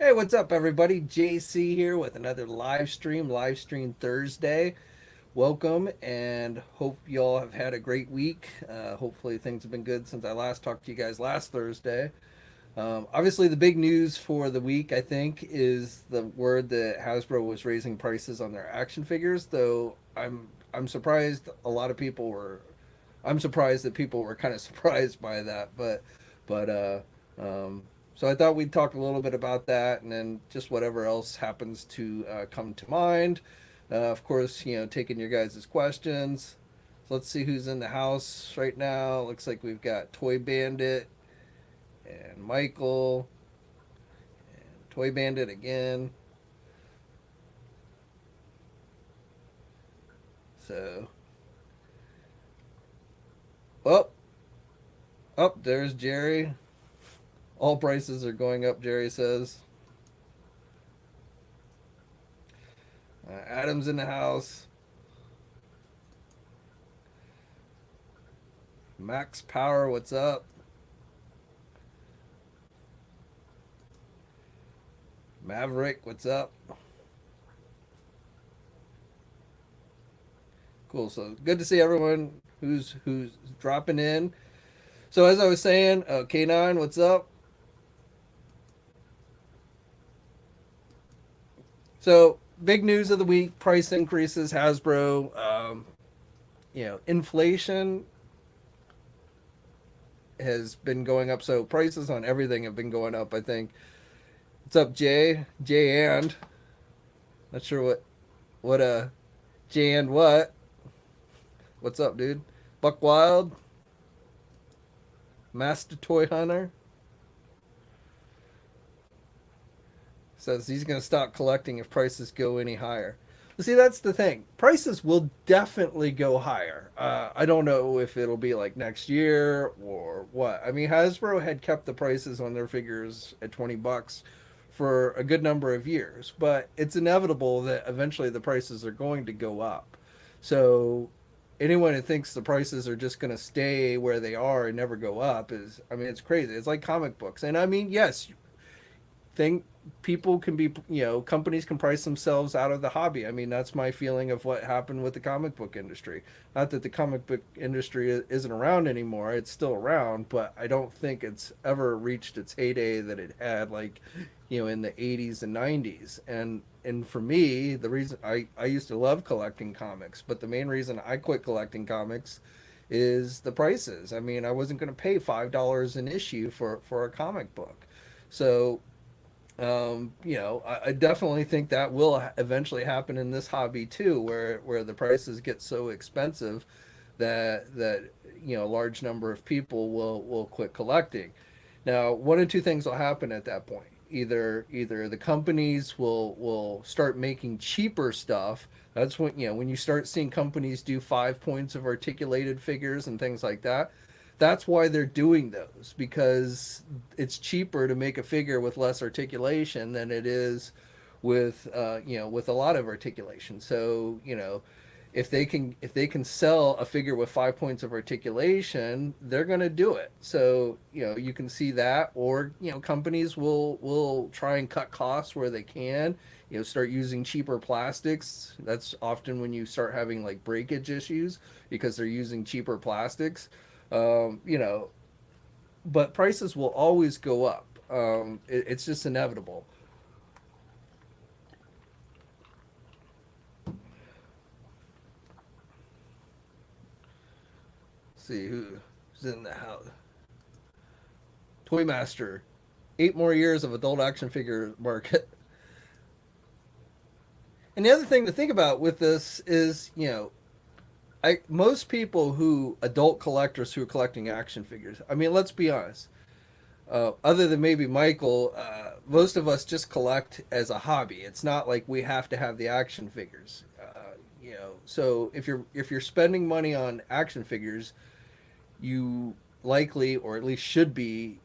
Hey, what's up, everybody? JC here with another live stream Thursday. Welcome, and hope y'all have had a great week. Hopefully, things have been good since I last talked to you guys last Thursday. Obviously, the big news for the week, I think, is the word that Hasbro was raising prices on their action figures. Though I'm surprised a lot of people were. I'm surprised that people were kind of surprised by that, but um, so I thought we'd talk a little bit about that, and then just whatever else happens to come to mind. Of course, taking your guys' questions. So let's see who's in the house right now. Looks like we've got Toy Bandit and Michael and Toy Bandit again. So, oh, there's Jerry. All prices are going up, Jerry says. Adam's in the house. Max Power, what's up? Maverick, what's up? Cool. So good to see everyone who's dropping in. So as I was saying, K9, what's up? So big news of the week: price increases. Hasbro. Inflation has been going up, so prices on everything have been going up. I think. What's up, Jay? Jay and not sure what Jay and what? What's up, dude? Buck Wild, Master Toy Hunter says he's going to stop collecting if prices go any higher. Well, see, that's the thing. Prices will definitely go higher. I don't know if it'll be like next year or what. I mean, Hasbro had kept the prices on their figures at $20 for a good number of years, but it's inevitable that eventually the prices are going to go up. So anyone who thinks the prices are just going to stay where they are and never go up is, I mean, it's crazy. It's like comic books. And I mean, yes, think people can be, companies can price themselves out of the hobby. I mean, that's my feeling of what happened with the comic book industry. Not that the comic book industry isn't around anymore, it's still around, but I don't think it's ever reached its heyday that it had, like, in the 80s and 90s. And for me, the reason I used to love collecting comics, but the main reason I quit collecting comics is the prices. I mean, I wasn't going to pay $5 an issue for a comic book. So I definitely think that will eventually happen in this hobby too, where the prices get so expensive that a large number of people will quit collecting. Now, one of two things will happen at that point. Either the companies will start making cheaper stuff. That's when you start seeing companies do 5 points of articulated figures and things like that. That's why they're doing those, because it's cheaper to make a figure with less articulation than it is with a lot of articulation. So if they can sell a figure with 5 points of articulation, they're going to do it. So you can see that, or companies will try and cut costs where they can. Start using cheaper plastics. That's often when you start having like breakage issues because they're using cheaper plastics. um, you know, but prices will always go up. It's just inevitable. Let's see who's in the house. Toy Master, 8 more years of adult action figure market. And the other thing to think about with this is, most people who adult collectors who are collecting action figures. I mean, let's be honest. Other than maybe Michael, most of us just collect as a hobby. It's not like we have to have the action figures. So if you're spending money on action figures, you likely, or at least should be,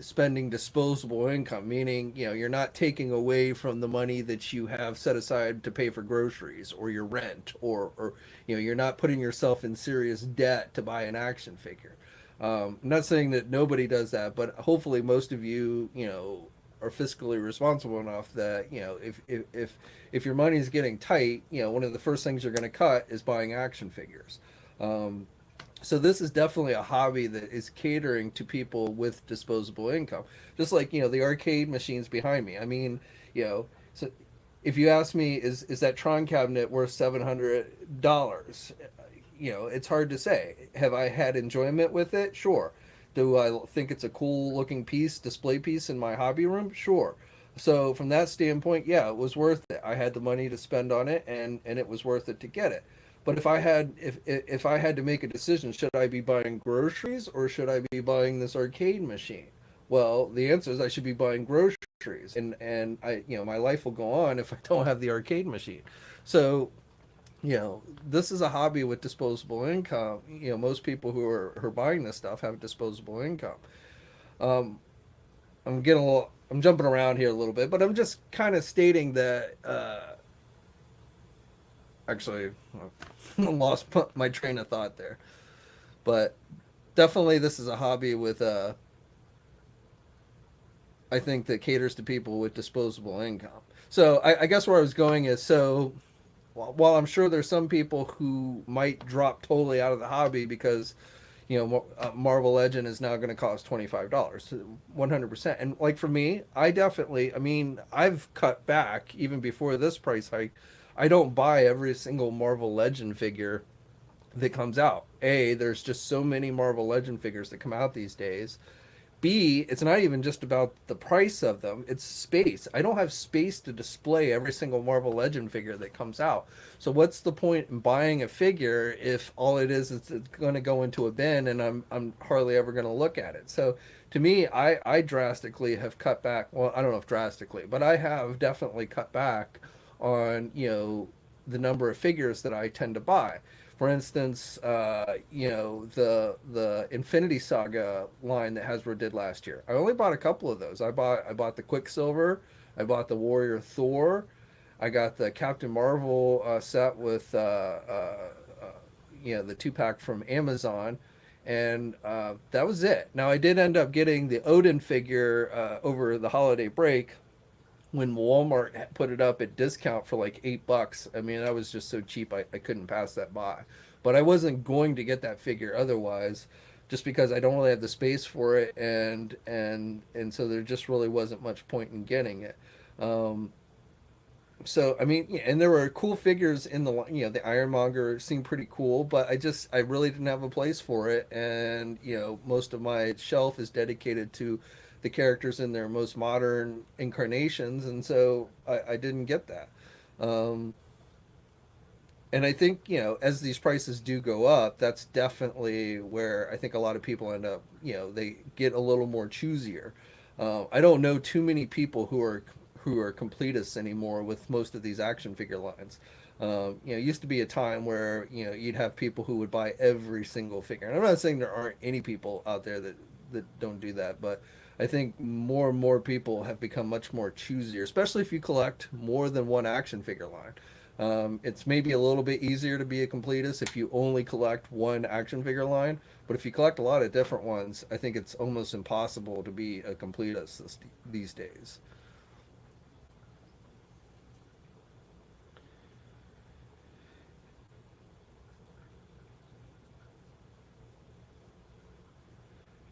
spending disposable income, meaning you're not taking away from the money that you have set aside to pay for groceries or your rent, or you're not putting yourself in serious debt to buy an action figure. I'm not saying that nobody does that, but hopefully most of you are fiscally responsible enough that, if your money is getting tight, one of the first things you're going to cut is buying action figures. Um, so this is definitely a hobby that is catering to people with disposable income, just like, the arcade machines behind me. I mean, so if you ask me, is that Tron cabinet worth $700? It's hard to say. Have I had enjoyment with it? Sure. Do I think it's a cool looking display piece in my hobby room? Sure. So from that standpoint, yeah, it was worth it. I had the money to spend on it, and it was worth it to get it. But if I had to make a decision, should I be buying groceries or should I be buying this arcade machine? Well, the answer is I should be buying groceries, and my life will go on if I don't have the arcade machine. So, this is a hobby with disposable income. Most people who are buying this stuff have disposable income. Um, I'm jumping around here a little bit, but I'm just kind of stating that. Actually, I lost my train of thought there. But definitely, this is a hobby with I think that caters to people with disposable income. So I guess where I was going is, so while I'm sure there's some people who might drop totally out of the hobby because Marvel Legend is now going to cost $25, 100%. And like for me, I mean, I've cut back even before this price hike. I don't buy every single Marvel Legend figure that comes out. A, there's just so many Marvel Legend figures that come out these days. B, it's not even just about the price of them, it's space. I don't have space to display every single Marvel Legend figure that comes out. So what's the point in buying a figure if all it is it's going to go into a bin and I'm hardly ever going to look at it. So to me, I drastically have cut back. Well, I don't know if drastically, but I have definitely cut back on, the number of figures that I tend to buy. For instance, the Infinity Saga line that Hasbro did last year. I only bought a couple of those. I bought the Quicksilver, I bought the Warrior Thor, I got the Captain Marvel set with the 2-pack from Amazon, and that was it. Now I did end up getting the Odin figure over the holiday break when Walmart put it up at discount for like $8. I mean, that was just so cheap, I couldn't pass that by. But I wasn't going to get that figure otherwise, just because I don't really have the space for it, and so there just really wasn't much point in getting it. Um, so I mean, yeah, and there were cool figures in the Ironmonger seemed pretty cool, but I really didn't have a place for it, and most of my shelf is dedicated to the characters in their most modern incarnations, and so I didn't get that. Um, and I think, as these prices do go up, that's definitely where I think a lot of people end up, they get a little more choosier. I don't know too many people who are completists anymore with most of these action figure lines. It used to be a time where you'd have people who would buy every single figure. And I'm not saying there aren't any people out there that don't do that, but I think more and more people have become much more choosier, especially if you collect more than one action figure line. It's maybe a little bit easier to be a completist if you only collect one action figure line, but if you collect a lot of different ones, I think it's almost impossible to be a completist these days.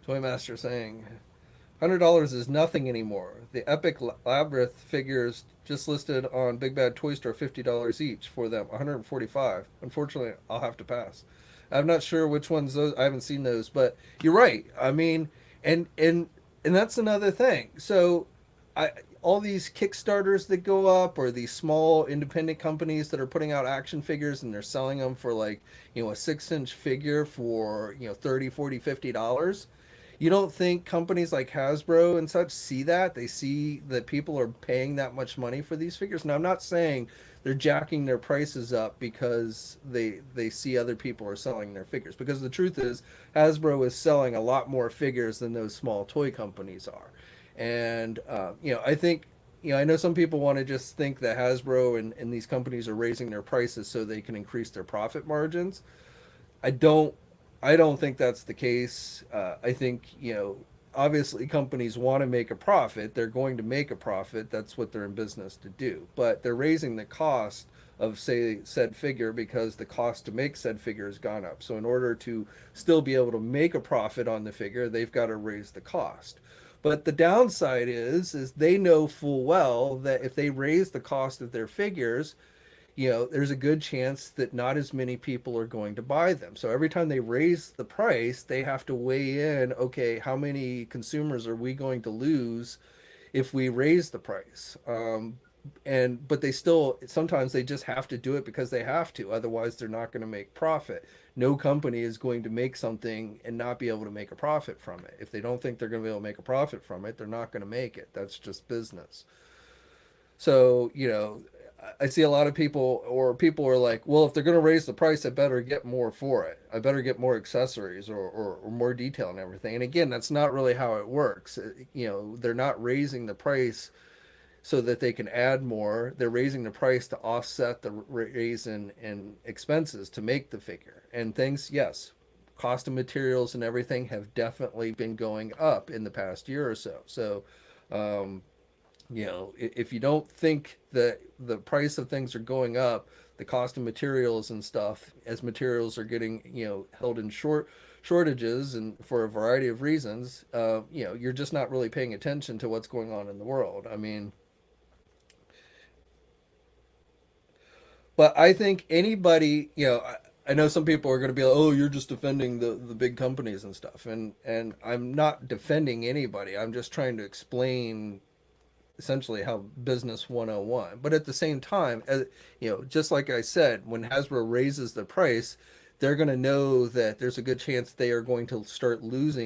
Toy Master saying, $100 is nothing anymore. The Epic Labyrinth figures just listed on Big Bad Toy Store, $50 each for them, 145. Unfortunately, I'll have to pass. I'm not sure which ones those. I haven't seen those, but you're right. I mean, and that's another thing. So, I all these Kickstarters that go up, or these small independent companies that are putting out action figures and they're selling them for like a 6-inch figure for 30, 40, $50. You don't think companies like Hasbro and such see that? They see that people are paying that much money for these figures. Now, I'm not saying they're jacking their prices up because they see other people are selling their figures. Because the truth is, Hasbro is selling a lot more figures than those small toy companies are. And, I think, I know some people want to just think that Hasbro and these companies are raising their prices so they can increase their profit margins. I don't I don't think that's the case. I think obviously companies want to make a profit. They're going to make a profit. That's what they're in business to do. But they're raising the cost of, say, said figure because the cost to make said figure has gone up. So in order to still be able to make a profit on the figure, they've got to raise the cost. But the downside is they know full well that if they raise the cost of their figures, there's a good chance that not as many people are going to buy them. So every time they raise the price, they have to weigh in, okay, how many consumers are we going to lose if we raise the price? But they still, sometimes they just have to do it because they have to. Otherwise, they're not going to make profit. No company is going to make something and not be able to make a profit from it. If they don't think they're going to be able to make a profit from it, they're not going to make it. That's just business. So, I see a lot of people, or people are like, well, if they're going to raise the price, I better get more for it. I better get more accessories, or more detail and everything. And again, that's not really how it works. They're not raising the price so that they can add more. They're raising the price to offset the raise in expenses to make the figure. And things, yes, cost of materials and everything have definitely been going up in the past year or so. So, um, if you don't think that the price of things are going up, the cost of materials and stuff, as materials are getting, held in shortages and for a variety of reasons, you're just not really paying attention to what's going on in the world. I mean, but I think anybody, I know some people are going to be like, "Oh, you're just defending the big companies and stuff," and I'm not defending anybody. I'm just trying to explain essentially how business 101. But at the same time, just like I said, when Hasbro raises the price, they're going to know that there's a good chance they are going to start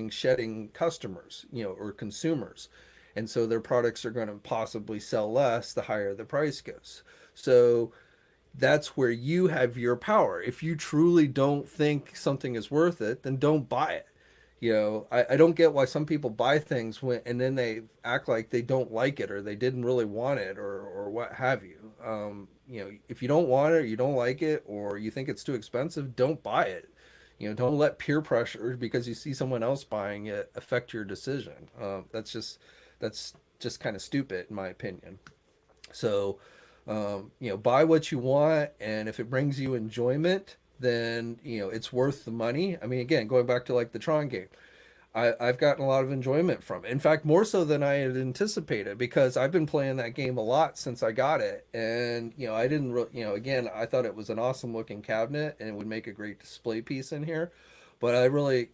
shedding customers, or consumers. And so their products are going to possibly sell less the higher the price goes. So that's where you have your power. If you truly don't think something is worth it, then don't buy it. I don't get why some people buy things and then they act like they don't like it or they didn't really want it, or what have you. If you don't want it, or you don't like it, or you think it's too expensive, don't buy it. Don't let peer pressure because you see someone else buying it affect your decision. That's just kind of stupid in my opinion. So, buy what you want, and if it brings you enjoyment, then it's worth the money. I mean, again, going back to like the Tron game, I've gotten a lot of enjoyment from it. In fact, more so than I had anticipated, because I've been playing that game a lot since I got it, and I didn't, again, I thought it was an awesome looking cabinet and it would make a great display piece in here. But I really,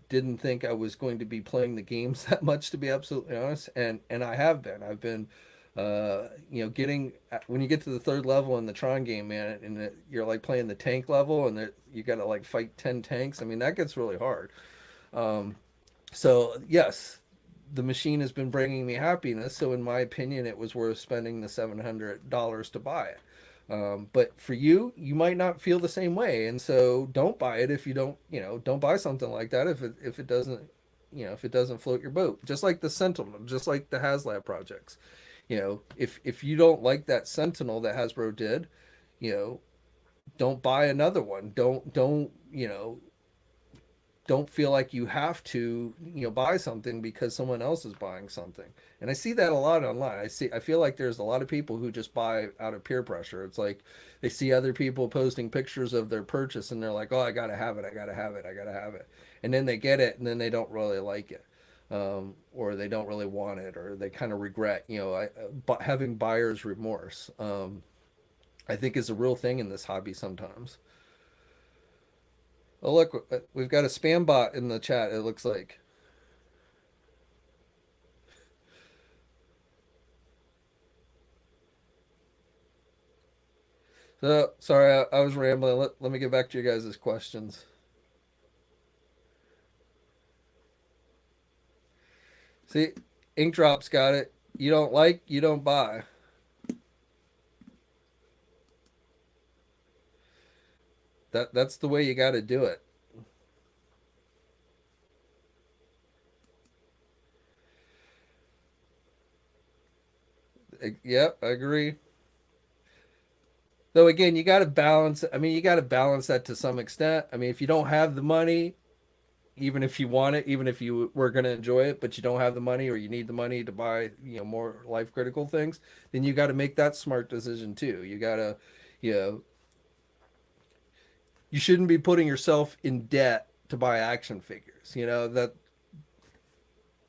didn't think I was going to be playing the games that much, to be absolutely honest. And I have been. I've been getting, when you get to the third level in the Tron game, man, and you're like playing the tank level, and you got to like fight 10 tanks. I mean, that gets really hard. Um, so yes, the machine has been bringing me happiness. So in my opinion, it was worth spending the $700 to buy it. But for you, you might not feel the same way, and so don't buy it if you don't buy something like that if it doesn't, if it doesn't float your boat. Just like the Sentinel, just like the HasLab projects. If you don't like that Sentinel that Hasbro did, you know, don't buy another one. Don't feel like you have to, buy something because someone else is buying something. And I see that a lot online. I feel like there's a lot of people who just buy out of peer pressure. It's like they see other people posting pictures of their purchase and they're like, "Oh, I got to have it. I got to have it. I got to have it." And then they get it and then they don't really like it. Or they don't really want it, or they kind of regret, having buyer's remorse. I think is a real thing in this hobby sometimes. Oh, look, we've got a spam bot in the chat, it looks like. So, sorry, I was rambling. Let me get back to you guys' questions. See, Ink Drop's got it. You don't like, you don't buy. That's the way you got to do it. Yep, I agree. Though again, you got to balance. I mean, you got to balance that to some extent. I mean, if you don't have the money, even if you want it, even if you were going to enjoy it, but you don't have the money or you need the money to buy, more life critical things, then you got to make that smart decision too. You got to, you know, you shouldn't be putting yourself in debt to buy action figures. That,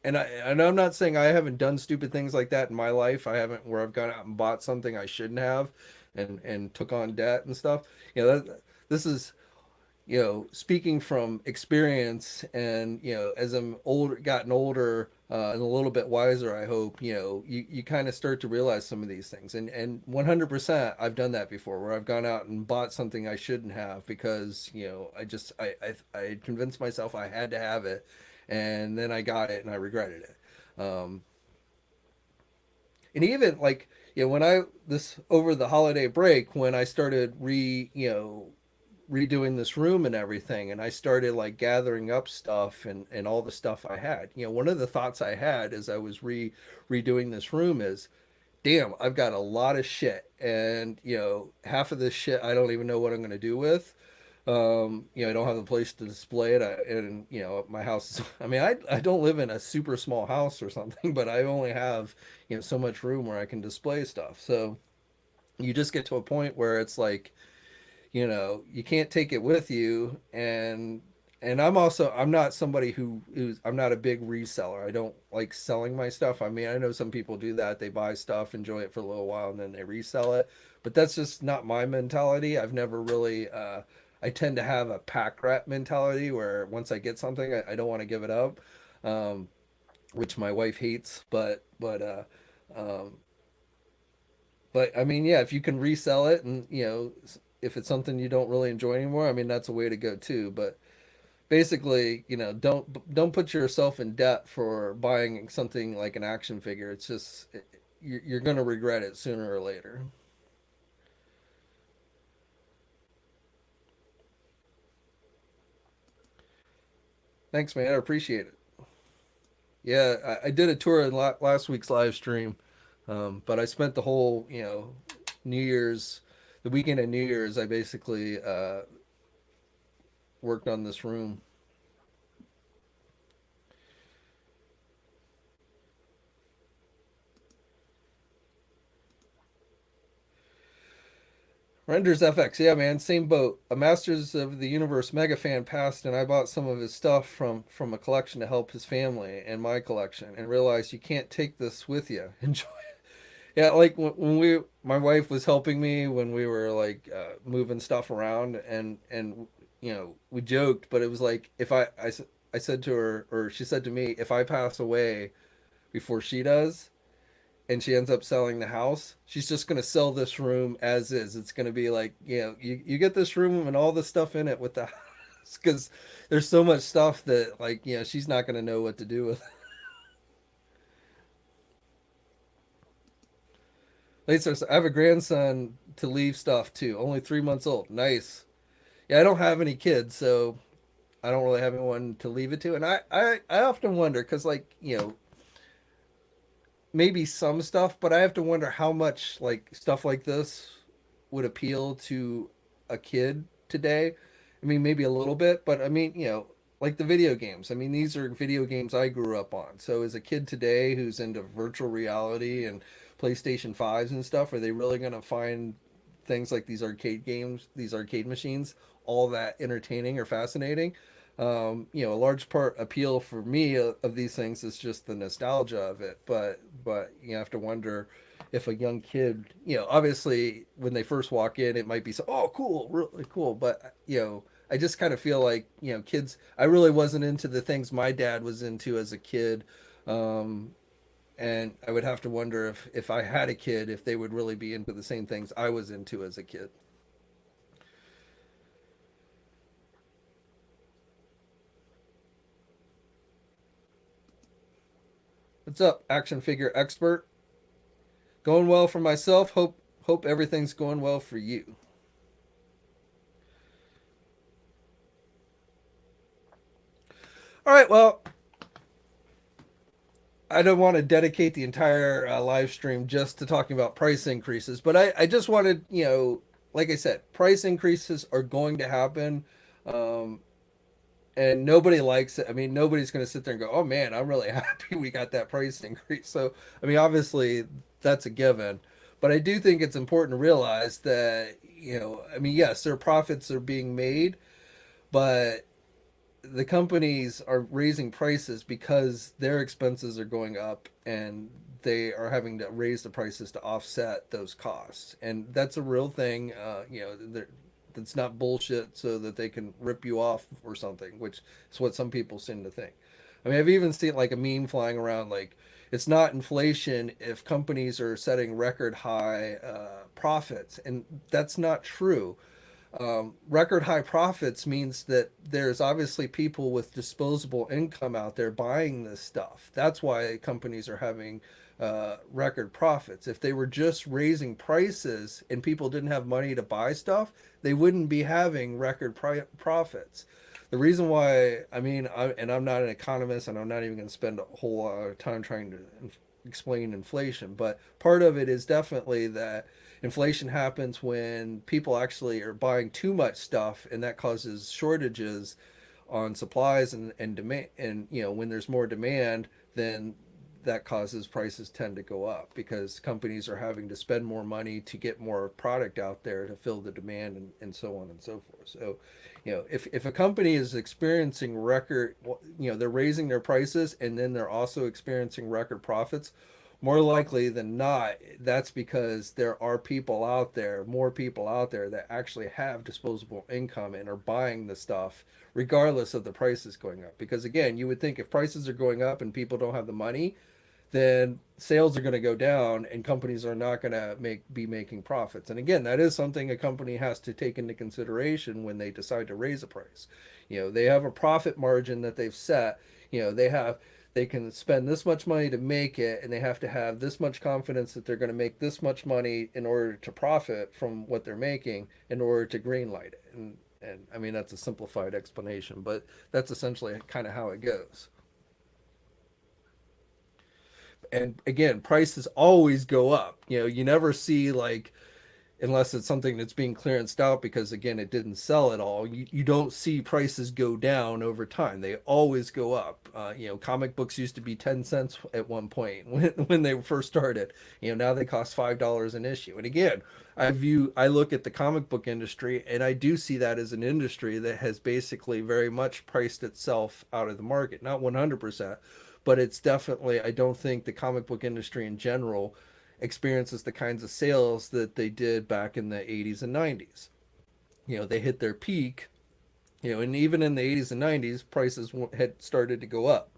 and I'm not saying I haven't done stupid things like that in my life. I haven't where I've gone out and bought something I shouldn't have, and took on debt and stuff. This is, speaking from experience, and as I'm gotten older, and a little bit wiser, I hope, you kind of start to realize some of these things, and 100% I've done that before, where I've gone out and bought something I shouldn't have because I convinced myself I had to have it, and then I got it and I regretted it. And even like, when I this over the holiday break, when I started redoing this room and everything, and I started like gathering up stuff, and all the stuff I had, one of the thoughts I had as I was redoing this room is, damn, I've got a lot of shit, and half of this shit I don't even know what I'm going to do with. I don't have a place to display it. And my house is, I mean, I don't live in a super small house or something, but I only have, so much room where I can display stuff. So you just get to a point where it's like, you can't take it with you. And I'm not somebody I'm not a big reseller. I don't like selling my stuff. I mean, I know some people do that. They buy stuff, enjoy it for a little while, and then they resell it. But that's just not my mentality. I've never really, I tend to have a pack rat mentality where once I get something, I don't want to give it up, um, which my wife hates. Um, but I mean, yeah, if you can resell it, and if it's something you don't really enjoy anymore, I mean, that's a way to go too. But basically, don't put yourself in debt for buying something like an action figure. It's just you're going to regret it sooner or later. Thanks, man. I appreciate it. Yeah, I did a tour in last week's live stream, but I spent the whole, New Year's, the weekend of New Year's, I basically worked on this room. Renders FX, yeah, man, same boat. A Masters of the Universe mega fan passed, and I bought some of his stuff from a collection to help his family and my collection, and realized you can't take this with you. Enjoy. Yeah, like when my wife was helping me when we were like moving stuff around, and we joked, but it was like if I said to her, or she said to me, if I pass away before she does, and she ends up selling the house, she's just going to sell this room as is. It's going to be like, you get this room and all the stuff in it with the house, because there's so much stuff that, like, she's not going to know what to do with. Later, I have a grandson to leave stuff to, only 3 months old. Nice. Yeah, I don't have any kids, so I don't really have anyone to leave it to. And I often wonder, because, like, maybe some stuff, but I have to wonder how much like stuff like this would appeal to a kid today. I mean, maybe a little bit, but I mean, like the video games. I mean, these are video games I grew up on. So as a kid today who's into virtual reality and PlayStation 5s and stuff, are they really going to find things like these arcade games, these arcade machines, all that entertaining or fascinating? A large part appeal for me of these things is just the nostalgia of it. But you have to wonder if a young kid, obviously when they first walk in, it might be so, oh, cool, really cool. But I just kind of feel like kids. I really wasn't into the things my dad was into as a kid. Um, and I would have to wonder if I had a kid, if they would really be into the same things I was into as a kid. What's up, action figure expert? Going well for myself. Hope everything's going well for you. All right. Well, I don't want to dedicate the entire live stream just to talking about price increases, but I just wanted, like I said, price increases are going to happen. Um, and nobody likes it. I mean, nobody's going to sit there and go, "Oh man, I'm really happy we got that price increase." So, I mean, obviously that's a given, but I do think it's important to realize that, I mean, yes, their profits are being made, but the companies are raising prices because their expenses are going up and they are having to raise the prices to offset those costs. And that's a real thing. That's not bullshit so that they can rip you off or something, which is what some people seem to think. I mean, I've even seen like a meme flying around like it's not inflation if companies are setting record high profits, and that's not true. Record high profits means that there's obviously people with disposable income out there buying this stuff. That's why companies are having record profits. If they were just raising prices and people didn't have money to buy stuff, they wouldn't be having record profits. The reason why, I mean, and I'm not an economist, and I'm not even going to spend a whole lot of time trying to explain inflation, but part of it is definitely that inflation happens when people actually are buying too much stuff, and that causes shortages on supplies and demand. And when there's more demand, then that causes prices tend to go up because companies are having to spend more money to get more product out there to fill the demand, and so on and so forth. So, if a company is experiencing record, they're raising their prices and then they're also experiencing record profits, more likely than not, that's because there are people out there, more people out there that actually have disposable income and are buying the stuff regardless of the prices going up. Because again, you would think if prices are going up and people don't have the money, then sales are going to go down and companies are not going to be making profits. And again, that is something a company has to take into consideration when they decide to raise a price. They have a profit margin that they've set. They can spend this much money to make it, and they have to have this much confidence that they're going to make this much money in order to profit from what they're making in order to greenlight it. And I mean, that's a simplified explanation, but that's essentially kind of how it goes. And again, prices always go up. You never see like, unless it's something that's being clearanced out because again it didn't sell at all, you don't see prices go down over time. They always go up. Comic books used to be 10 cents at one point when they first started. Now they cost $5 an issue. And again, I look at the comic book industry and I do see that as an industry that has basically very much priced itself out of the market. Not 100%, but it's definitely, I don't think the comic book industry in general experiences the kinds of sales that they did back in the 80s and 90s. They hit their peak, and even in the 80s and 90s, prices had started to go up.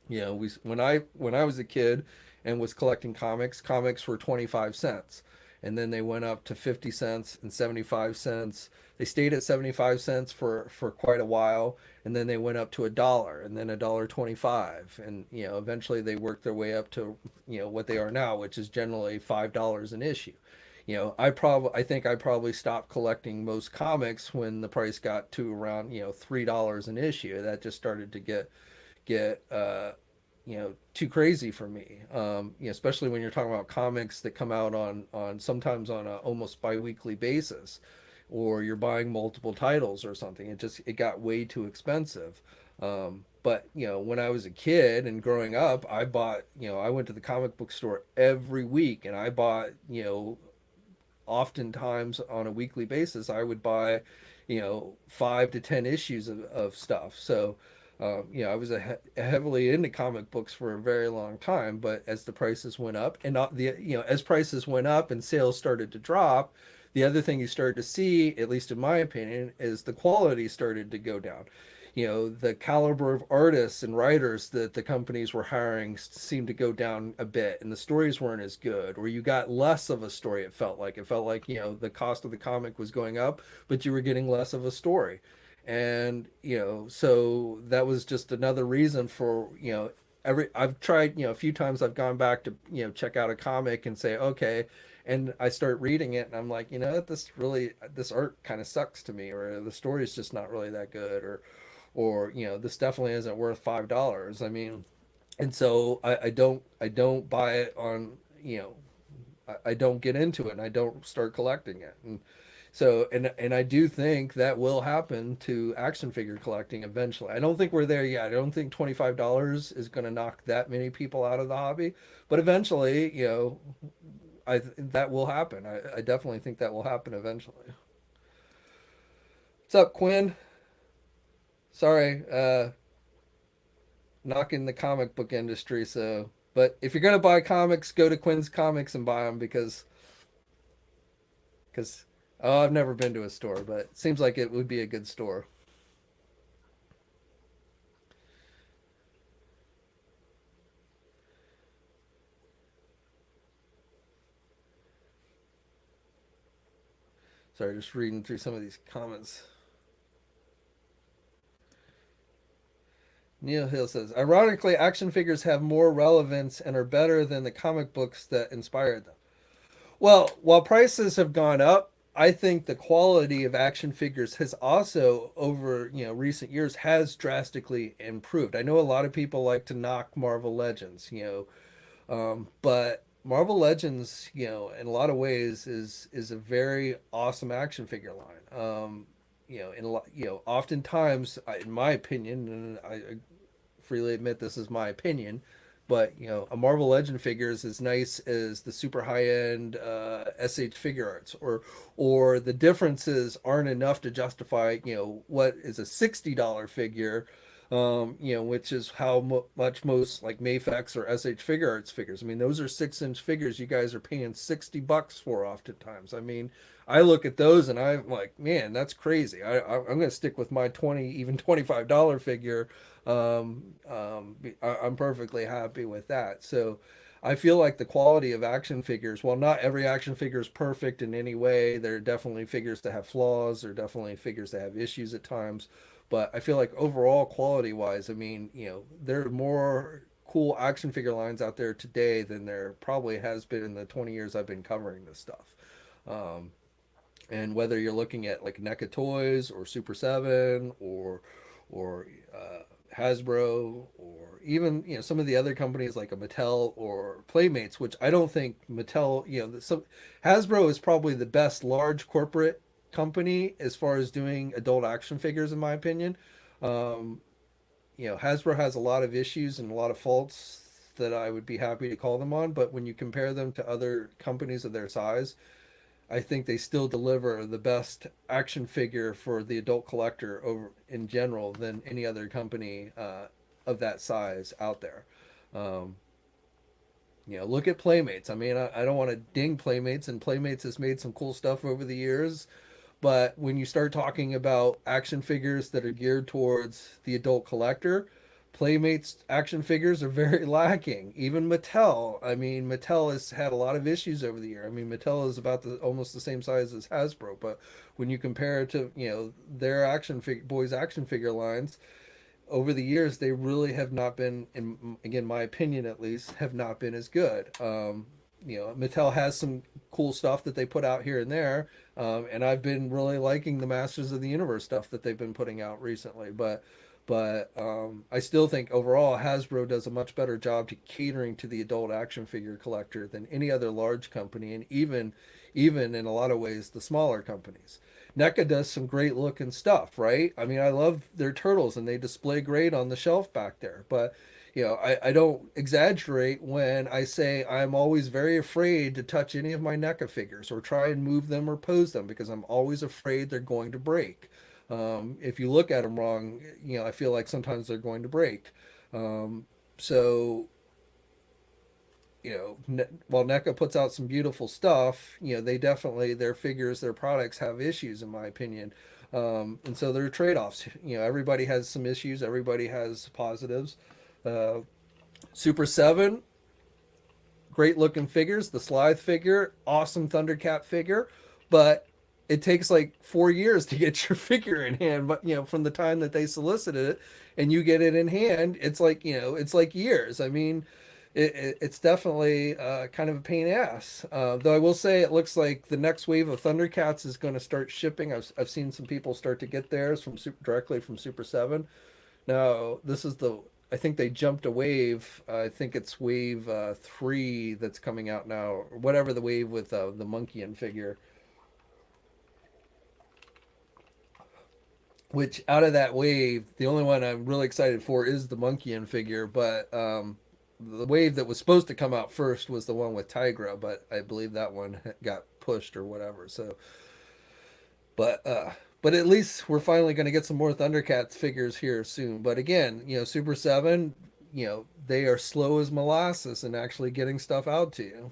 When I was a kid and was collecting comics were 25 cents. And then they went up to 50 cents and 75 cents. They stayed at 75 cents for quite a while, and then they went up to a dollar, and then a dollar 25, and eventually they worked their way up to what they are now, which is generally $5 an issue. I think I probably stopped collecting most comics when the price got to around $3 an issue. That just started to get too crazy for me. Especially when you're talking about comics that come out on sometimes on a almost biweekly basis, or you're buying multiple titles or something. It got way too expensive. But when I was a kid and growing up, I went to the comic book store every week, and I bought oftentimes on a weekly basis, I would buy 5 to 10 issues of stuff. So I was heavily into comic books for a very long time, but as the prices went up, and not the as prices went up and sales started to drop, the other thing you started to see, at least in my opinion, is the quality started to go down. The caliber of artists and writers that the companies were hiring seemed to go down a bit, and the stories weren't as good, or you got less of a story. It felt like the cost of the comic was going up, but you were getting less of a story. And so that was just another reason for every I've tried a few times. I've gone back to check out a comic and say okay, and I start reading it and I'm like, this art kind of sucks to me, or the story is just not really that good, or this definitely isn't worth $5. I mean, and so I don't buy it on I don't get into it, and I don't start collecting it. And So, and I do think that will happen to action figure collecting eventually. I don't think we're there yet. I don't think $25 is going to knock that many people out of the hobby, but eventually, that will happen. I definitely think that will happen eventually. What's up, Quinn? Sorry, knocking the comic book industry. So, but if you're gonna buy comics, go to Quinn's Comics and buy them because oh, I've never been to a store, but it seems like it would be a good store. Sorry, just reading through some of these comments. Neil Hill says, ironically, action figures have more relevance and are better than the comic books that inspired them. Well, while prices have gone up, I think the quality of action figures has also over, recent years has drastically improved. I know a lot of people like to knock Marvel Legends, but Marvel Legends, in a lot of ways is a very awesome action figure line. In a lot, oftentimes, in my opinion, and I freely admit this is my opinion, but a Marvel Legend figure is as nice as the super high end SH figure arts, or the differences aren't enough to justify what is a $60 figure, which is how much most like Mayfex or SH figure arts figures. I mean, those are 6-inch figures you guys are paying $60 for oftentimes. I mean, I look at those and I'm like, man, that's crazy. I'm going to stick with my 20, even $25 figure. I'm perfectly happy with that. So I feel like the quality of action figures, while not every action figure is perfect in any way, there are definitely figures that have flaws, there are definitely figures that have issues at times. But I feel like overall, quality wise, I mean, there are more cool action figure lines out there today than there probably has been in the 20 years I've been covering this stuff. Um, and whether you're looking at like NECA Toys or Super 7 or Hasbro or even some of the other companies like a Mattel or Playmates, which I don't think Mattel, Hasbro is probably the best large corporate company as far as doing adult action figures in my opinion. Um, Hasbro has a lot of issues and a lot of faults that I would be happy to call them on, but when you compare them to other companies of their size, I think they still deliver the best action figure for the adult collector over in general than any other company of that size out there. Um, look at Playmates. I mean, I don't want to ding Playmates, and Playmates has made some cool stuff over the years. But when you start talking about action figures that are geared towards the adult collector, Playmates action figures are very lacking. Even Mattel, I mean, Mattel has had a lot of issues over the year. I mean, Mattel is about almost the same size as Hasbro, but when you compare it to their boys action figure lines over the years, they really have not been, in again my opinion at least, have not been as good. Mattel has some cool stuff that they put out here and there, and I've been really liking the Masters of the Universe stuff that they've been putting out recently. But I still think overall Hasbro does a much better job to catering to the adult action figure collector than any other large company, and even in a lot of ways the smaller companies. NECA does some great looking stuff, right? I mean, I love their turtles and they display great on the shelf back there. But, I don't exaggerate when I say I'm always very afraid to touch any of my NECA figures or try and move them or pose them because I'm always afraid they're going to break. If you look at them wrong, I feel like sometimes they're going to break. So while NECA puts out some beautiful stuff, they definitely their figures, their products have issues in my opinion, and so there are trade-offs. Everybody has some issues, everybody has positives. Uh, Super 7, great looking figures. The Slithe figure, awesome Thundercat figure, but it takes like 4 years to get your figure in hand. But from the time that they solicited it and you get it in hand, it's like years. I mean, it's definitely kind of a pain in the ass. Though I will say, it looks like the next wave of Thundercats is going to start shipping. I've seen some people start to get theirs directly from Super 7. Now, this is I think they jumped a wave. I think it's wave 3 that's coming out now, or whatever the wave with the monkey and figure. which out of that wave, the only one I'm really excited for is the Monkey figure. But the wave that was supposed to come out first was the one with Tigra, but I believe that one got pushed or whatever. So, but uh, but at least we're finally going to get some more Thundercats figures here soon. But again, Super Seven, they are slow as molasses in actually getting stuff out to you.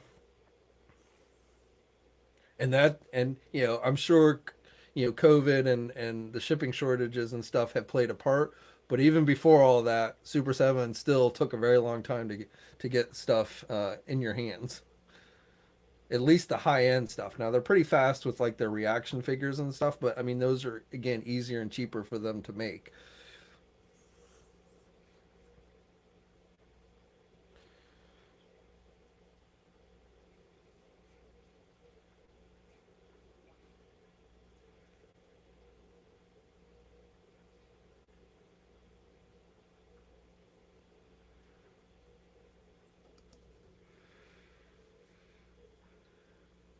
And I'm sure COVID and the shipping shortages and stuff have played a part, but even before all that, Super 7 still took a very long time to get stuff in your hands, at least the high end stuff. Now they're pretty fast with like their reaction figures and stuff, but I mean those are again easier and cheaper for them to make.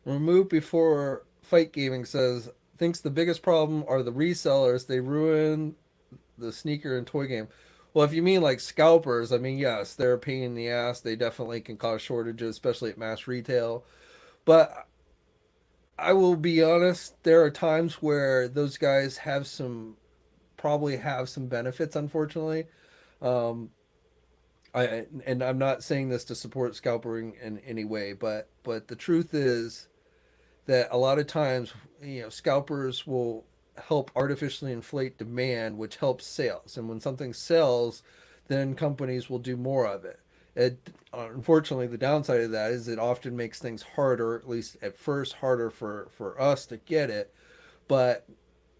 Remove before fight gaming says thinks the biggest problem are the resellers. They ruin the sneaker and toy game. Well, if you mean like scalpers, I mean, yes, they're a pain in the ass. They definitely can cause shortages, especially at mass retail. But I will be honest, there are times where those guys probably have some benefits, unfortunately. Um, and I'm not saying this to support scalping in any way, but the truth is that a lot of times, scalpers will help artificially inflate demand, which helps sales. And when something sells, then companies will do more of it. Unfortunately, the downside of that is it often makes things harder, at least at first, harder for us to get it. But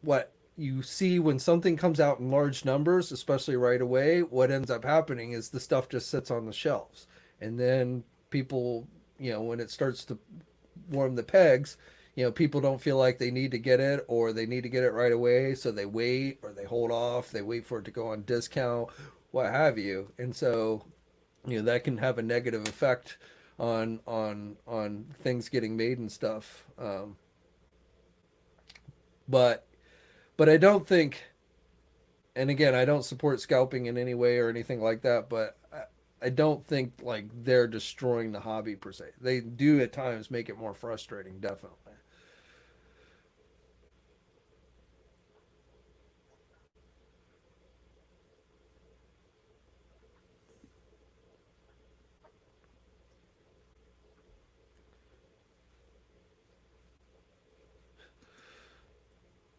what you see when something comes out in large numbers, especially right away, what ends up happening is the stuff just sits on the shelves. And then people, when it starts to warm the pegs, people don't feel like they need to get it or they need to get it right away. So they wait or they hold off, they wait for it to go on discount, what have you. And so, that can have a negative effect on things getting made and stuff. But I don't think, and again, I don't support scalping in any way or anything like that, but I don't think like they're destroying the hobby per se. They do at times make it more frustrating, definitely.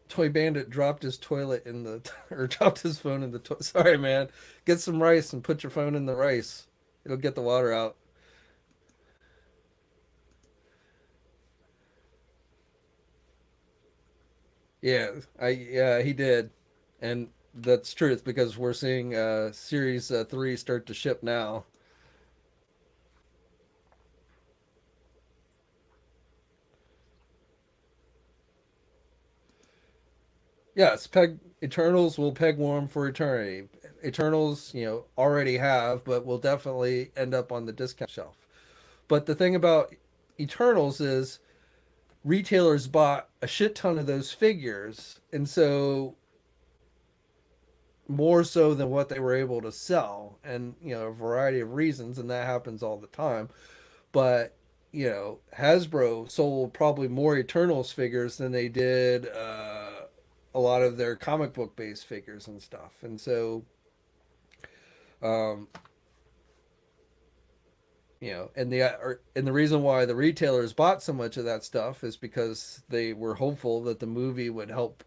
Toy Bandit dropped his toilet in the or dropped his phone in the toilet. Sorry, man. Get some rice and put your phone in the rice. It'll get the water out. Yeah, he did, and that's truth because we're seeing series 3 start to ship now. Yes, peg Eternals will peg warm for eternity. Eternals, already have, but will definitely end up on the discount shelf. But the thing about Eternals is retailers bought a shit ton of those figures, and so more so than what they were able to sell, and a variety of reasons, and that happens all the time. But Hasbro sold probably more Eternals figures than they did a lot of their comic book based figures and stuff, and so um, and the reason why the retailers bought so much of that stuff is because they were hopeful that the movie would help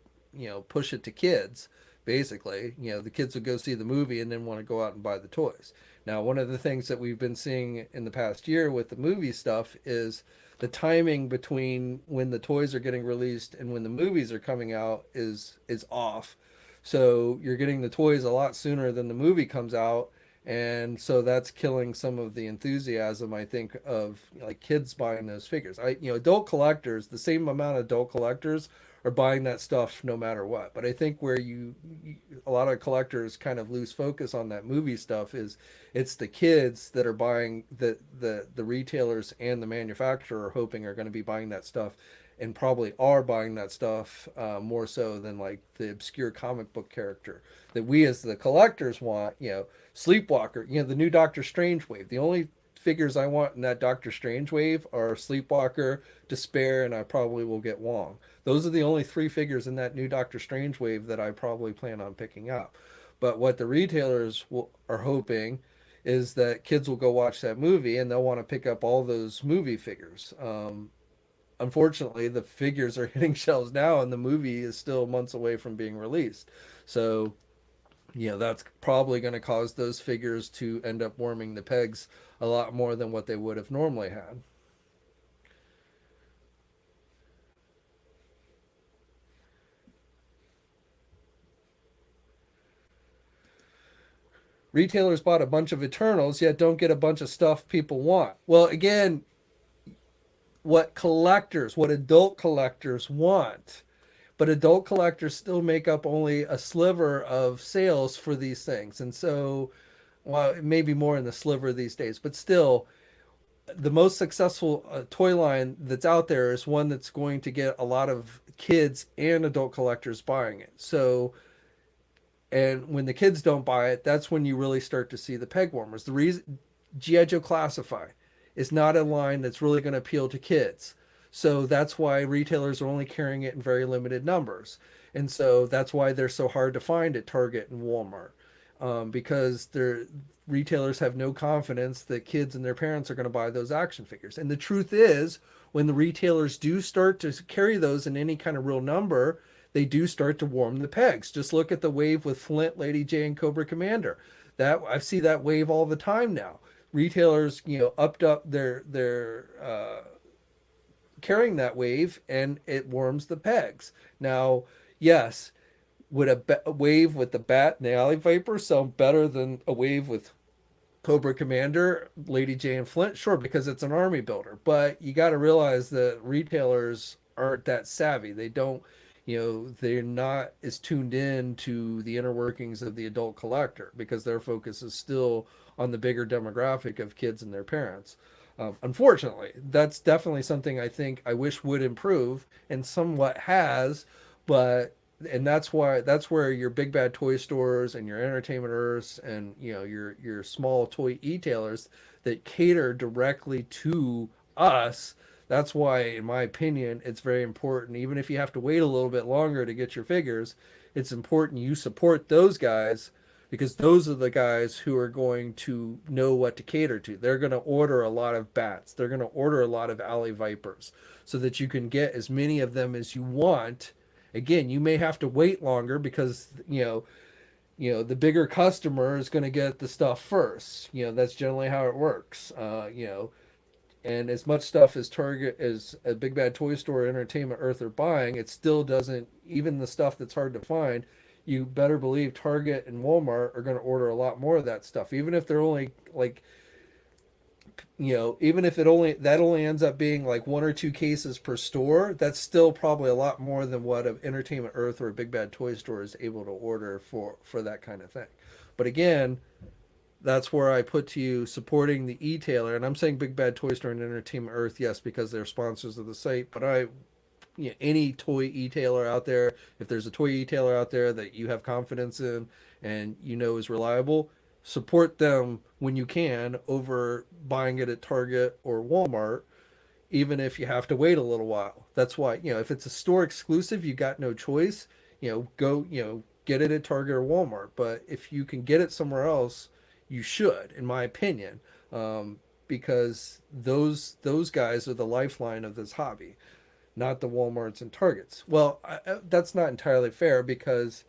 push it to kids. Basically, the kids would go see the movie and then want to go out and buy the toys. Now, one of the things that we've been seeing in the past year with the movie stuff is the timing between when the toys are getting released and when the movies are coming out is off. So you're getting the toys a lot sooner than the movie comes out, and so that's killing some of the enthusiasm, I think, of like kids buying those figures. Adult collectors, the same amount of adult collectors are buying that stuff no matter what. But I think where a lot of collectors kind of lose focus on that movie stuff is it's the kids that are buying the retailers and the manufacturer are hoping are going to be buying that stuff and probably are buying that stuff more so than like the obscure comic book character that we as the collectors want. Sleepwalker, the new Doctor Strange wave. The only figures I want in that Doctor Strange wave are Sleepwalker, Despair, and I probably will get Wong. Those are the only three figures in that new Doctor Strange wave that I probably plan on picking up. But what the retailers are hoping is that kids will go watch that movie and they'll want to pick up all those movie figures. Unfortunately, the figures are hitting shelves now, and the movie is still months away from being released. So, that's probably going to cause those figures to end up warming the pegs a lot more than what they would have normally had. Retailers bought a bunch of Eternals, yet don't get a bunch of stuff people want. Well, again, what adult collectors want, but adult collectors still make up only a sliver of sales for these things. And so, well, maybe more in the sliver these days, but still, the most successful toy line that's out there is one that's going to get a lot of kids and adult collectors buying it. So, and when the kids don't buy it, that's when you really start to see the peg warmers. The reason GI Joe Classify is not a line that's really going to appeal to kids. So that's why retailers are only carrying it in very limited numbers. And so that's why they're so hard to find at Target and Walmart, because their retailers have no confidence that kids and their parents are going to buy those action figures. And the truth is, when the retailers do start to carry those in any kind of real number, they do start to warm the pegs. Just look at the wave with Flint, Lady J, and Cobra Commander. That I see that wave all the time now. Retailers, upped up their carrying that wave, and it warms the pegs. Now, yes, would a wave with the Bat and the Alley Viper sound better than a wave with Cobra Commander, Lady J, and Flint? Sure, because it's an army builder. But you got to realize that retailers aren't that savvy. They don't, they're not as tuned in to the inner workings of the adult collector because their focus is still on the bigger demographic of kids and their parents. Unfortunately, that's definitely something I think I wish would improve and somewhat has, but and that's where your big bad toy stores and your entertainment earths and your small toy e-tailers that cater directly to us. That's why, in my opinion, it's very important. Even if you have to wait a little bit longer to get your figures, it's important you support those guys because those are the guys who are going to know what to cater to. They're going to order a lot of bats. They're going to order a lot of alley vipers so that you can get as many of them as you want. Again, you may have to wait longer because the bigger customer is going to get the stuff first. That's generally how it works. And as much stuff as Target as a Big Bad Toy Store, Entertainment Earth are buying, it still doesn't. Even the stuff that's hard to find, you better believe Target and Walmart are going to order a lot more of that stuff, even if they're only like even if it only ends up being like one or two cases per store, that's still probably a lot more than what an Entertainment Earth or a Big Bad Toy Store is able to order for that kind of thing. But again, that's where I put to you supporting the e-tailer, and I'm saying Big Bad Toy Store and Entertainment Earth, yes, because they're sponsors of the site. But any toy e-tailer out there, if there's a toy e-tailer out there that you have confidence in and is reliable, support them when you can over buying it at Target or Walmart, even if you have to wait a little while. That's why, if it's a store exclusive, you got no choice. Go, get it at Target or Walmart. But if you can get it somewhere else, you should, in my opinion, because those guys are the lifeline of this hobby, not the Walmarts and Targets. Well, that's not entirely fair because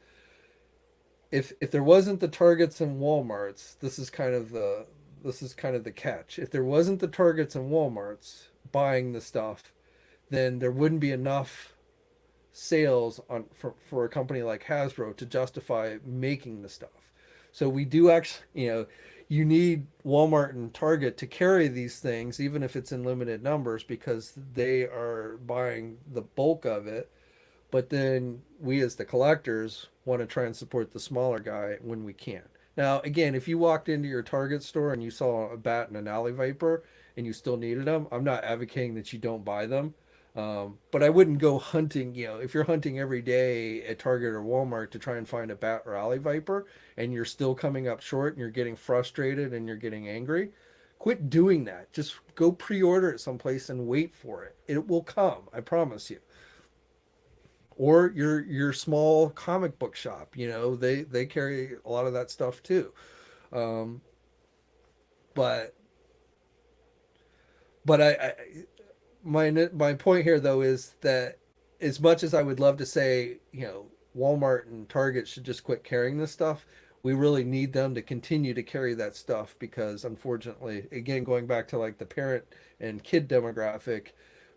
if there wasn't the Targets and Walmarts, this is kind of the catch. If there wasn't the Targets and Walmarts buying the stuff, then there wouldn't be enough sales for a company like Hasbro to justify making the stuff. So we do actually, you need Walmart and Target to carry these things, even if it's in limited numbers, because they are buying the bulk of it. But then we as the collectors want to try and support the smaller guy when we can. Now, again, if you walked into your Target store and you saw a bat and an alley viper and you still needed them, I'm not advocating that you don't buy them. But I wouldn't go hunting, if you're hunting every day at Target or Walmart to try and find a bat or alley viper and you're still coming up short and you're getting frustrated and you're getting angry, quit doing that. Just go pre-order it someplace and wait for it. It will come, I promise you. Or your small comic book shop, they carry a lot of that stuff too. Um, but but my point here though is that as much as I would love to say, Walmart and Target should just quit carrying this stuff, we really need them to continue to carry that stuff because unfortunately, again, going back to like the parent and kid demographic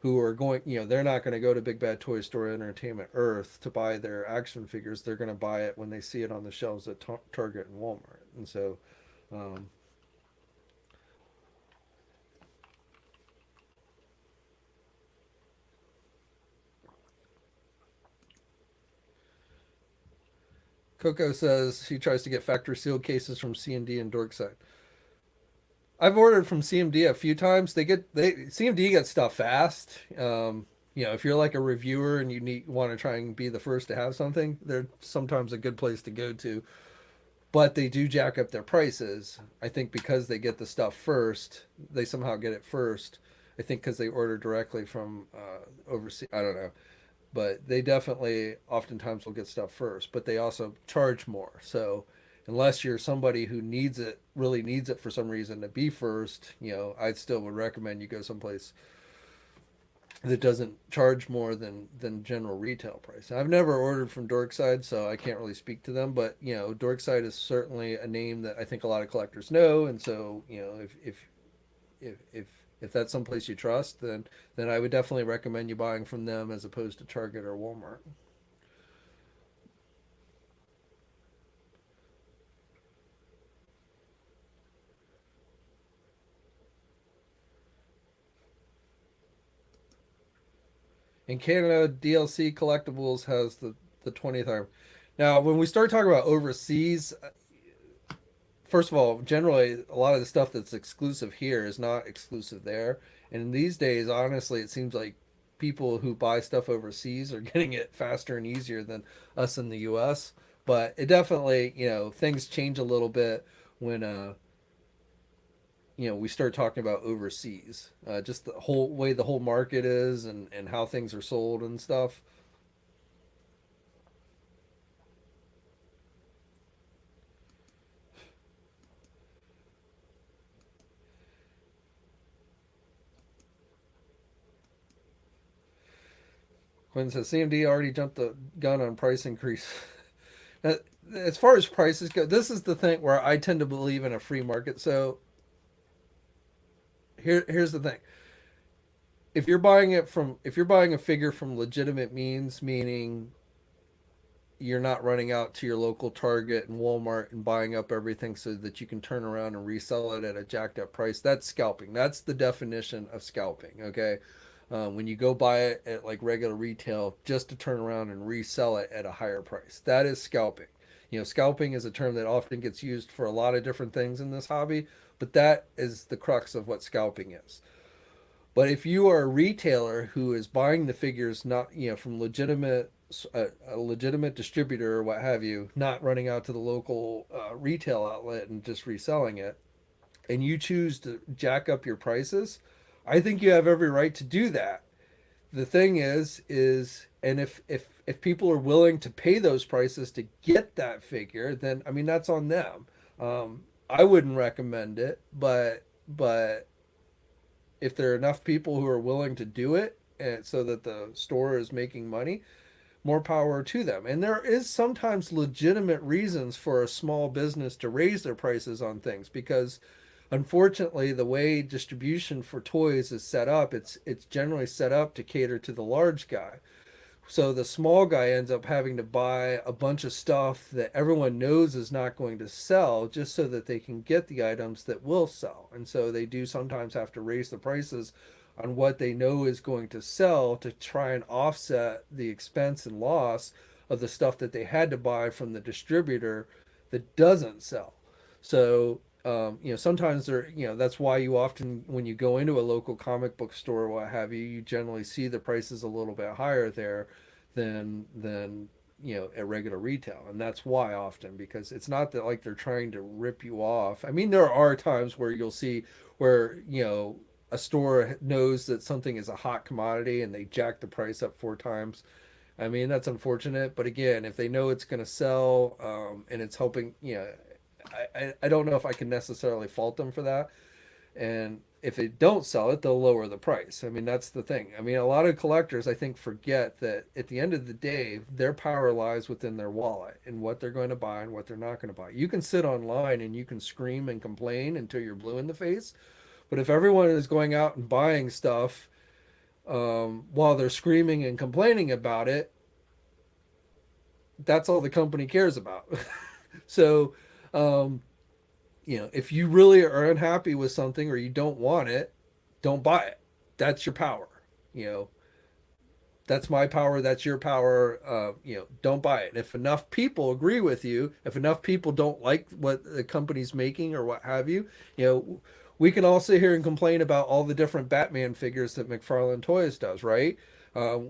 who are going, they're not going to go to Big Bad Toy Store Entertainment Earth to buy their action figures. They're going to buy it when they see it on the shelves at Target and Walmart. And so, um, Coco says she tries to get factory sealed cases from CMD and Dorkside. I've ordered from CMD a few times. CMD gets stuff fast. If you're like a reviewer and you want to try and be the first to have something, they're sometimes a good place to go to. But they do jack up their prices. I think because they get the stuff first, they somehow get it first. I think because they order directly from overseas. I don't know, but they definitely oftentimes will get stuff first, but they also charge more. So unless you're somebody who needs it, really needs it for some reason to be first, I still would recommend you go someplace that doesn't charge more than general retail price. I've never ordered from Dorkside, so I can't really speak to them, but Dorkside is certainly a name that I think a lot of collectors know, and so if if if that's someplace you trust, then I would definitely recommend you buying from them as opposed to Target or Walmart. In Canada, DLC Collectibles has the 20th arm. Now, when we start talking about overseas, first of all, generally a lot of the stuff that's exclusive here is not exclusive there. And these days, honestly, it seems like people who buy stuff overseas are getting it faster and easier than us in the US. But it definitely, things change a little bit when we start talking about overseas. Just the whole way the whole market is and how things are sold and stuff. Quinn says CMD already jumped the gun on price increase. Now, as far as prices go, this is the thing where I tend to believe in a free market. So here's the thing: if you're buying a figure from legitimate means, meaning you're not running out to your local Target and Walmart and buying up everything so that you can turn around and resell it at a jacked up price. That's scalping. That's the definition of scalping. Okay. When you go buy it at like regular retail just to turn around and resell it at a higher price, that is scalping. Scalping is a term that often gets used for a lot of different things in this hobby, but that is the crux of what scalping is. But if you are a retailer who is buying the figures not from a legitimate distributor or what have you, not running out to the local retail outlet and just reselling it, and you choose to jack up your prices, I think you have every right to do that. The thing is, and if people are willing to pay those prices to get that figure, then I mean that's on them. I wouldn't recommend it, but if there are enough people who are willing to do it, and so that the store is making money, more power to them. And there is sometimes legitimate reasons for a small business to raise their prices on things because unfortunately the way distribution for toys is set up, it's generally set up to cater to the large guy. So the small guy ends up having to buy a bunch of stuff that everyone knows is not going to sell just so that they can get the items that will sell. And so they do sometimes have to raise the prices on what they know is going to sell to try and offset the expense and loss of the stuff that they had to buy from the distributor that doesn't sell. So sometimes that's why you often, when you go into a local comic book store or what have you, you generally see the prices a little bit higher there than at regular retail. And that's why often, because it's not that like they're trying to rip you off. I mean, there are times where you'll see where, a store knows that something is a hot commodity and they jack the price up 4 times. I mean, that's unfortunate, but again, if they know it's going to sell, and it's helping, I don't know if I can necessarily fault them for that. And if they don't sell it, they'll lower the price. I mean, that's the thing. I mean, a lot of collectors, I think, forget that at the end of the day, their power lies within their wallet and what they're going to buy and what they're not going to buy. You can sit online and you can scream and complain until you're blue in the face, but if everyone is going out and buying stuff, while they're screaming and complaining about it, that's all the company cares about. So, um, if you really are unhappy with something or you don't want it, don't buy it. That's your power. You know, that's my power. That's your power. Don't buy it. And if enough people agree with you, if enough people don't like what the company's making or what have you, we can all sit here and complain about all the different Batman figures that McFarlane Toys does, right?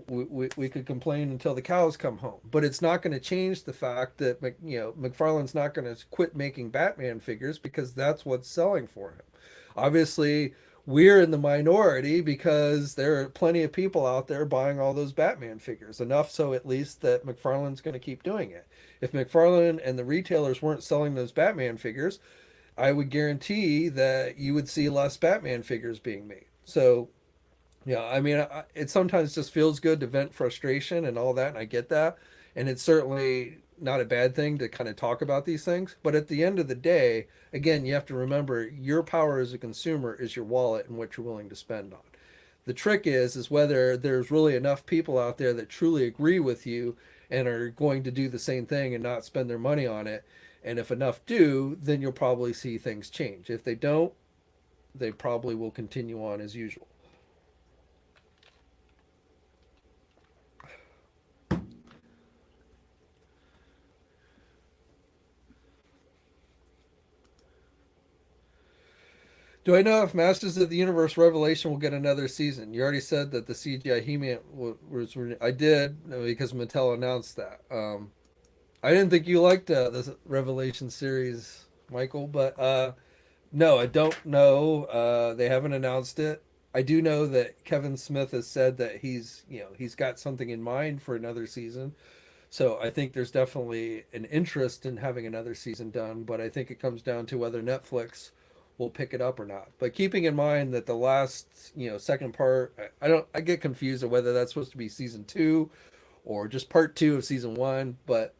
We could complain until the cows come home, but it's not going to change the fact that McFarlane's not going to quit making Batman figures because that's what's selling for him. Obviously, we're in the minority because there are plenty of people out there buying all those Batman figures, enough so at least that McFarlane's going to keep doing it. If McFarlane and the retailers weren't selling those Batman figures, I would guarantee that you would see less Batman figures being made. So, yeah, I mean, it sometimes just feels good to vent frustration and all that, and I get that. And it's certainly not a bad thing to kind of talk about these things. But at the end of the day, again, you have to remember your power as a consumer is your wallet and what you're willing to spend on. The trick is whether there's really enough people out there that truly agree with you and are going to do the same thing and not spend their money on it. And if enough do, then you'll probably see things change. If they don't, they probably will continue on as usual. Do I know if Masters of the Universe Revelation will get another season? You already said that the CGI He-Man was. I did because Mattel announced that. I didn't think you liked the Revelation series, Michael, but no, I don't know. They haven't announced it. I do know that Kevin Smith has said that he's got something in mind for another season. So I think there's definitely an interest in having another season done, but I think it comes down to whether Netflix will pick it up or not. But keeping in mind that the last, second part, I get confused of whether that's supposed to be season 2 or just part 2 of season 1, but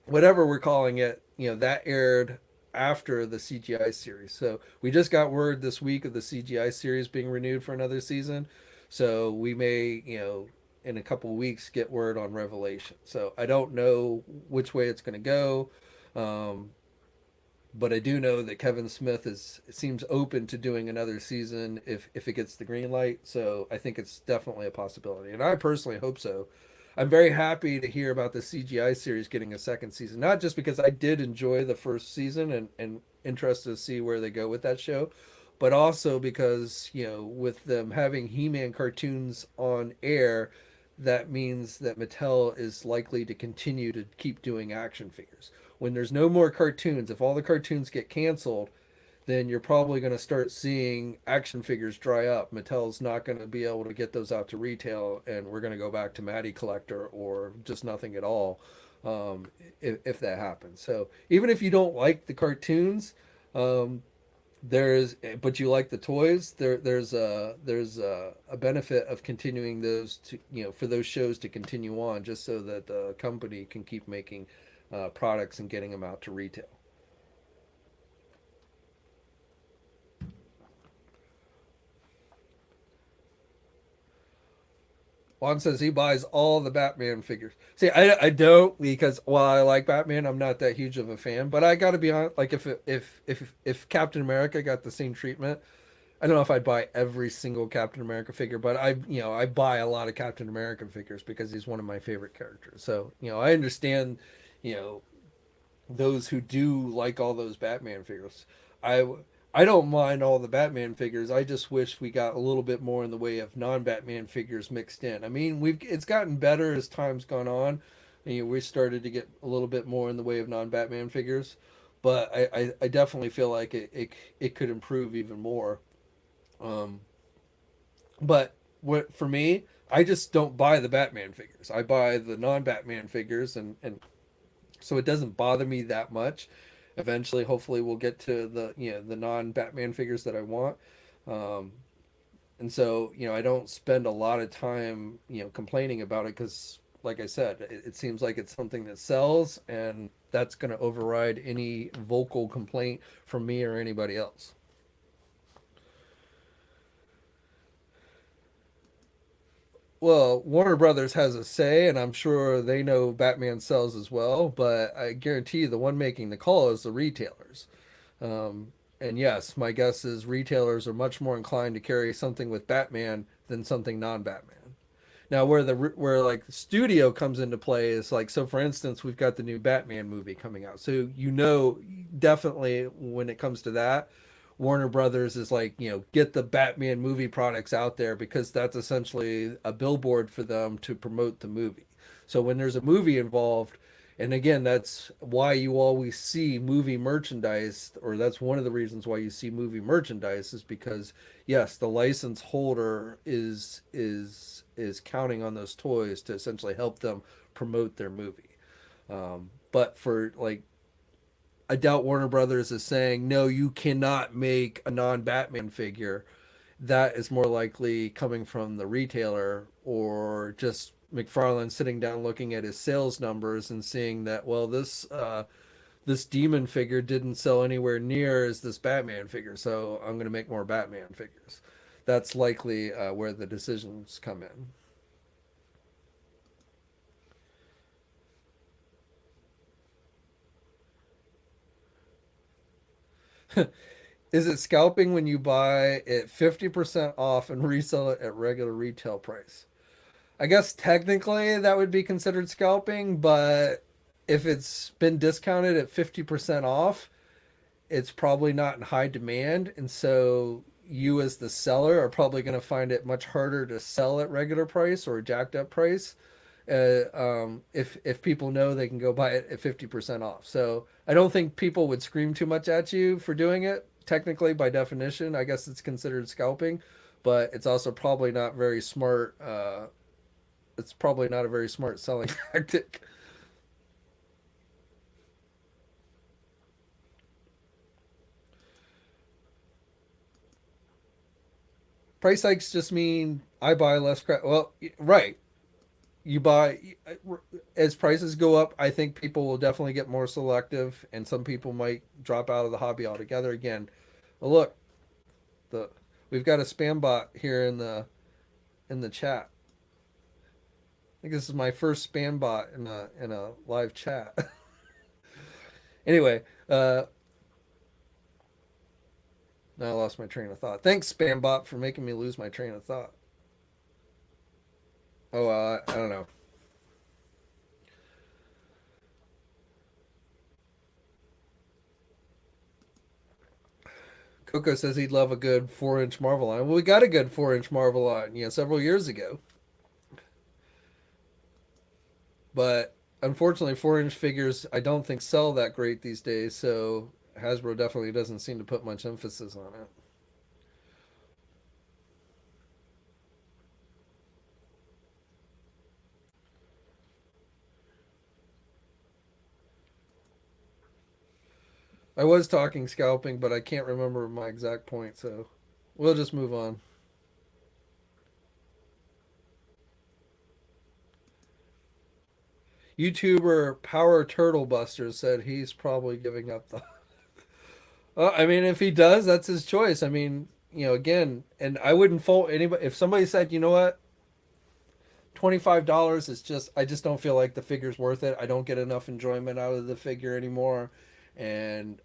whatever we're calling it, that aired after the CGI series. So we just got word this week of the CGI series being renewed for another season. So we may, in a couple of weeks get word on Revelation. So I don't know which way it's going to go. Um, but I do know that Kevin Smith seems open to doing another season if it gets the green light. So I think it's definitely a possibility, and I personally hope so. I'm very happy to hear about the CGI series getting a second season, not just because I did enjoy the first season and interested to see where they go with that show, but also because with them having He-Man cartoons on air, that means that Mattel is likely to continue to keep doing action figures. When there's no more cartoons, if all the cartoons get canceled, then you're probably going to start seeing action figures dry up. Mattel's not going to be able to get those out to retail, and we're going to go back to Matty Collector or just nothing at all, if that happens. So even if you don't like the cartoons, um, but you like the toys, there's a benefit of continuing those to for those shows to continue on, just so that the company can keep making products and getting them out to retail. Juan says he buys all the Batman figures. See, I don't, because while I like Batman, I'm not that huge of a fan. But I got to be honest, like if Captain America got the same treatment, I don't know if I'd buy every single Captain America figure, but I buy a lot of Captain America figures because he's one of my favorite characters. So I understand, you know those who do like all those Batman figures. I I don't mind all the Batman figures. I just wish we got a little bit more in the way of non-Batman figures mixed in. I mean, we've it's gotten better as time's gone on. And, we started to get a little bit more in the way of non-Batman figures, but I definitely feel like it could improve even more. Um, but what for me, I just don't buy the Batman figures. I buy the non-Batman figures, and so it doesn't bother me that much. Eventually, hopefully, we'll get to the the non-Batman figures that I want. Um, and so I don't spend a lot of time complaining about it because, like I said, it seems like it's something that sells, and that's going to override any vocal complaint from me or anybody else. Well, Warner Brothers has a say, and I'm sure they know Batman sells as well. But I guarantee you, the one making the call is the retailers. And yes, my guess is retailers are much more inclined to carry something with Batman than something non-Batman. Now, where like the studio comes into play is like, so for instance, we've got the new Batman movie coming out. So definitely when it comes to that, Warner Brothers is like, get the Batman movie products out there because that's essentially a billboard for them to promote the movie. So when there's a movie involved, and again, that's why you always see movie merchandise, or that's one of the reasons why you see movie merchandise is because yes, the license holder is counting on those toys to essentially help them promote their movie. But for like, I doubt Warner Brothers is saying no, you cannot make a non-Batman figure. That is more likely coming from the retailer or just McFarlane sitting down looking at his sales numbers and seeing that well this demon figure didn't sell anywhere near as this Batman figure, so I'm going to make more Batman figures. That's likely where the decisions come in. Is it scalping when you buy it 50% off and resell it at regular retail price? I guess technically that would be considered scalping, but if it's been discounted at 50% off, it's probably not in high demand. And so you, as the seller, are probably going to find it much harder to sell at regular price or a jacked up price. If people know they can go buy it at 50% off. So I don't think people would scream too much at you for doing it. Technically, by definition, I guess it's considered scalping, but it's also probably not very smart. It's probably not a very smart selling tactic. Price hikes just mean I buy less crap. Well, right. You buy as prices go up. I think people will definitely get more selective, and some people might drop out of the hobby altogether. Again, well, look, the we've got a spam bot here in the chat. I think this is my first spam bot in a live chat. Anyway, now I lost my train of thought. Thanks, spam bot, for making me lose my train of thought. Oh, I don't know. Coco says he'd love a good 4-inch Marvel line. Well, we got a good 4-inch Marvel line, several years ago. But unfortunately, 4-inch figures I don't think sell that great these days. So Hasbro definitely doesn't seem to put much emphasis on it. I was talking scalping, but I can't remember my exact point. So we'll just move on. YouTuber Power Turtle Buster said he's probably giving up the. I mean, if he does, that's his choice. I mean, again, and I wouldn't fault anybody if somebody said, you know what, $25 is just I just don't feel like the figure's worth it. I don't get enough enjoyment out of the figure anymore, and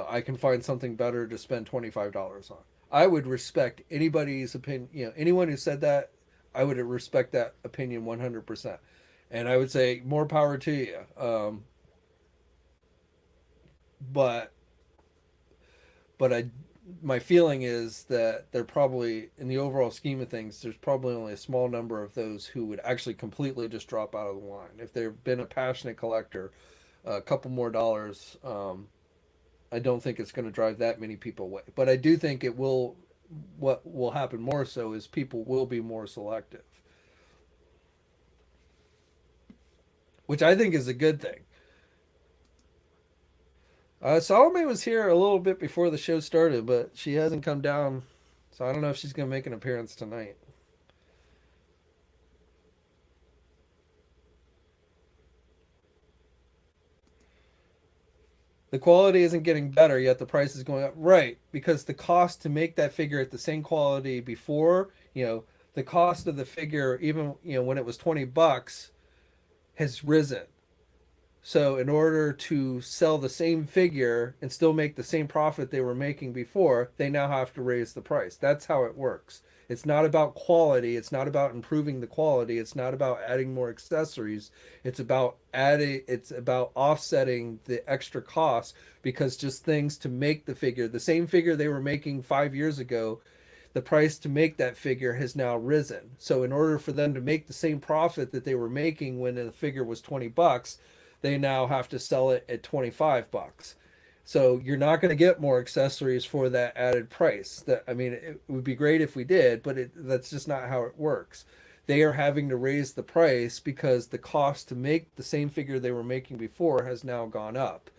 I can find something better to spend $25 on. I would respect anybody's opinion. Anyone who said that, I would respect that opinion 100%. And I would say more power to you. But but my feeling is that they're probably, in the overall scheme of things, there's probably only a small number of those who would actually completely just drop out of the line. If they've been a passionate collector, a couple more dollars, I don't think it's going to drive that many people away. But I do think it will. What will happen more so is people will be more selective, which I think is a good thing. Salome was here a little bit before the show started, but she hasn't come down, so I don't know if she's going to make an appearance tonight. The quality isn't getting better, yet the price is going up. Right, because the cost to make that figure at the same quality before, the cost of the figure, even, when it was $20, has risen. So in order to sell the same figure and still make the same profit they were making before, they now have to raise the price. That's how it works. It's not about quality, it's not about improving the quality, it's not about adding more accessories. It's about offsetting the extra costs, because just things to make the figure, the same figure they were making 5 years ago, the price to make that figure has now risen. So in order for them to make the same profit that they were making when the figure was $20, they now have to sell it at $25. So you're not going to get more accessories for that added price. That, I mean, it would be great if we did, but that's just not how it works. They are having to raise the price because the cost to make the same figure they were making before has now gone up,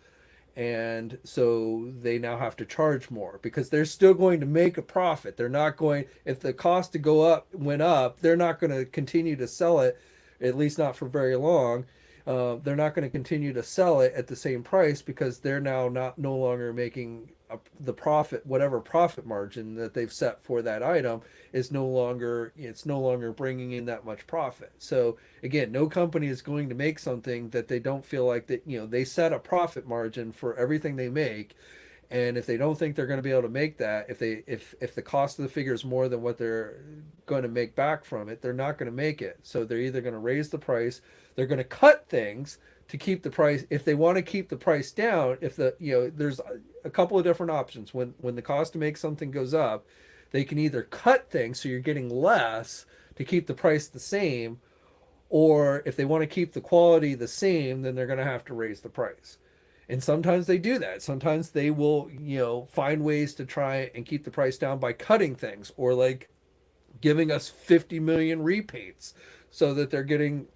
and so they now have to charge more because they're still going to make a profit. They're not going, if the cost to go up went up, they're not going to continue to sell it, at least not for very long. They're not going to continue to sell it at the same price because they're now not no longer making the profit. Whatever profit margin that they've set for that item is no longer, it's no longer bringing in that much profit. So again, no company is going to make something that they don't feel like that, they set a profit margin for everything they make, and if they don't think they're going to be able to make that, if the cost of the figure is more than what they're going to make back from it, they're not going to make it. So they're either going to raise the price, they're going to cut things to keep the price. If they want to keep the price down, if the there's a couple of different options. When the cost to make something goes up, they can either cut things so you're getting less to keep the price the same, or if they want to keep the quality the same, then they're going to have to raise the price. And sometimes they do that. Sometimes they will, find ways to try and keep the price down by cutting things, or like giving us 50 million repaints so that they're getting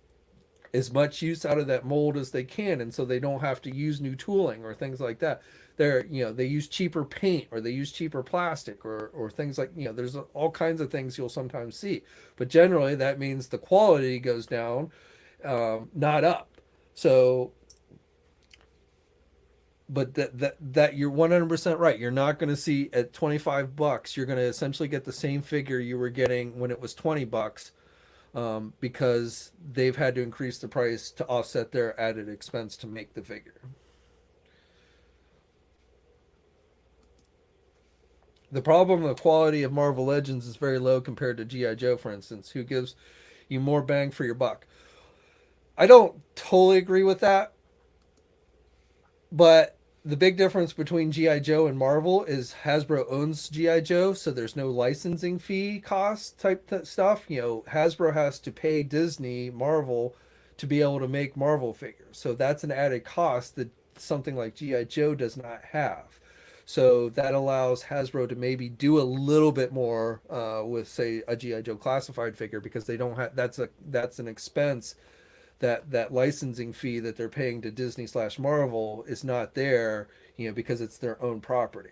as much use out of that mold as they can, and so they don't have to use new tooling or things like that. They use cheaper paint, or they use cheaper plastic, or things like, there's all kinds of things you'll sometimes see, but generally that means the quality goes down, not up. So, but that you're 100% right. You're not going to see at $25, you're going to essentially get the same figure you were getting when it was $20, because they've had to increase the price to offset their added expense to make the figure. The problem, the quality of Marvel Legends is very low compared to G.I. Joe, for instance, who gives you more bang for your buck. I don't totally agree with that, but the big difference between G.I. Joe and Marvel is Hasbro owns G.I. Joe, so there's no licensing fee cost type stuff. Hasbro has to pay Disney, Marvel, to be able to make Marvel figures. So that's an added cost that something like G.I. Joe does not have. So that allows Hasbro to maybe do a little bit more with, say, a G.I. Joe classified figure, because they don't have, that's an expense. That licensing fee that they're paying to Disney slash Marvel is not there, because it's their own property.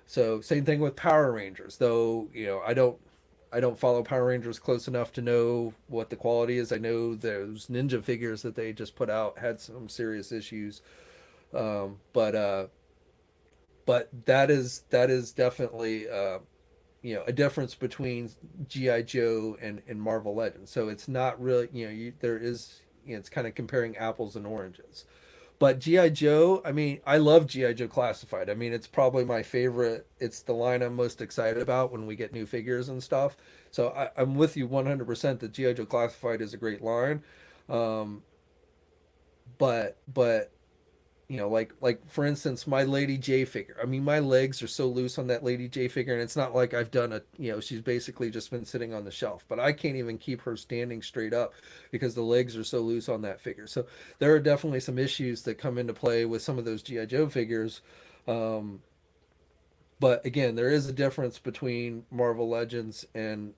So same thing with Power Rangers, though, I don't follow Power Rangers close enough to know what the quality is. I know those Ninja figures that they just put out had some serious issues, but that is definitely a difference between GI Joe and Marvel Legends. So it's not really, there is, it's kind of comparing apples and oranges. But GI Joe, I mean, I love GI Joe Classified. I mean, it's probably my favorite. It's the line I'm most excited about when we get new figures and stuff. So I'm with you 100% that GI Joe Classified is a great line. Um, but like for instance, my Lady J figure. I mean, my legs are so loose on that Lady J figure, and it's not like I've done she's basically just been sitting on the shelf, but I can't even keep her standing straight up because the legs are so loose on that figure. So there are definitely some issues that come into play with some of those GI Joe figures. Um, but again, there is a difference between Marvel Legends and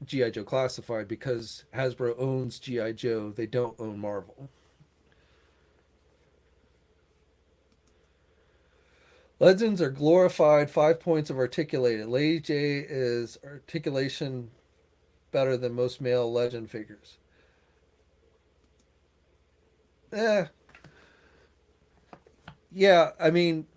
GI Joe Classified because Hasbro owns GI Joe. They don't own Marvel. Legends are glorified 5 points of articulated. Lady J is articulation better than most male legend figures. Eh, yeah, I mean,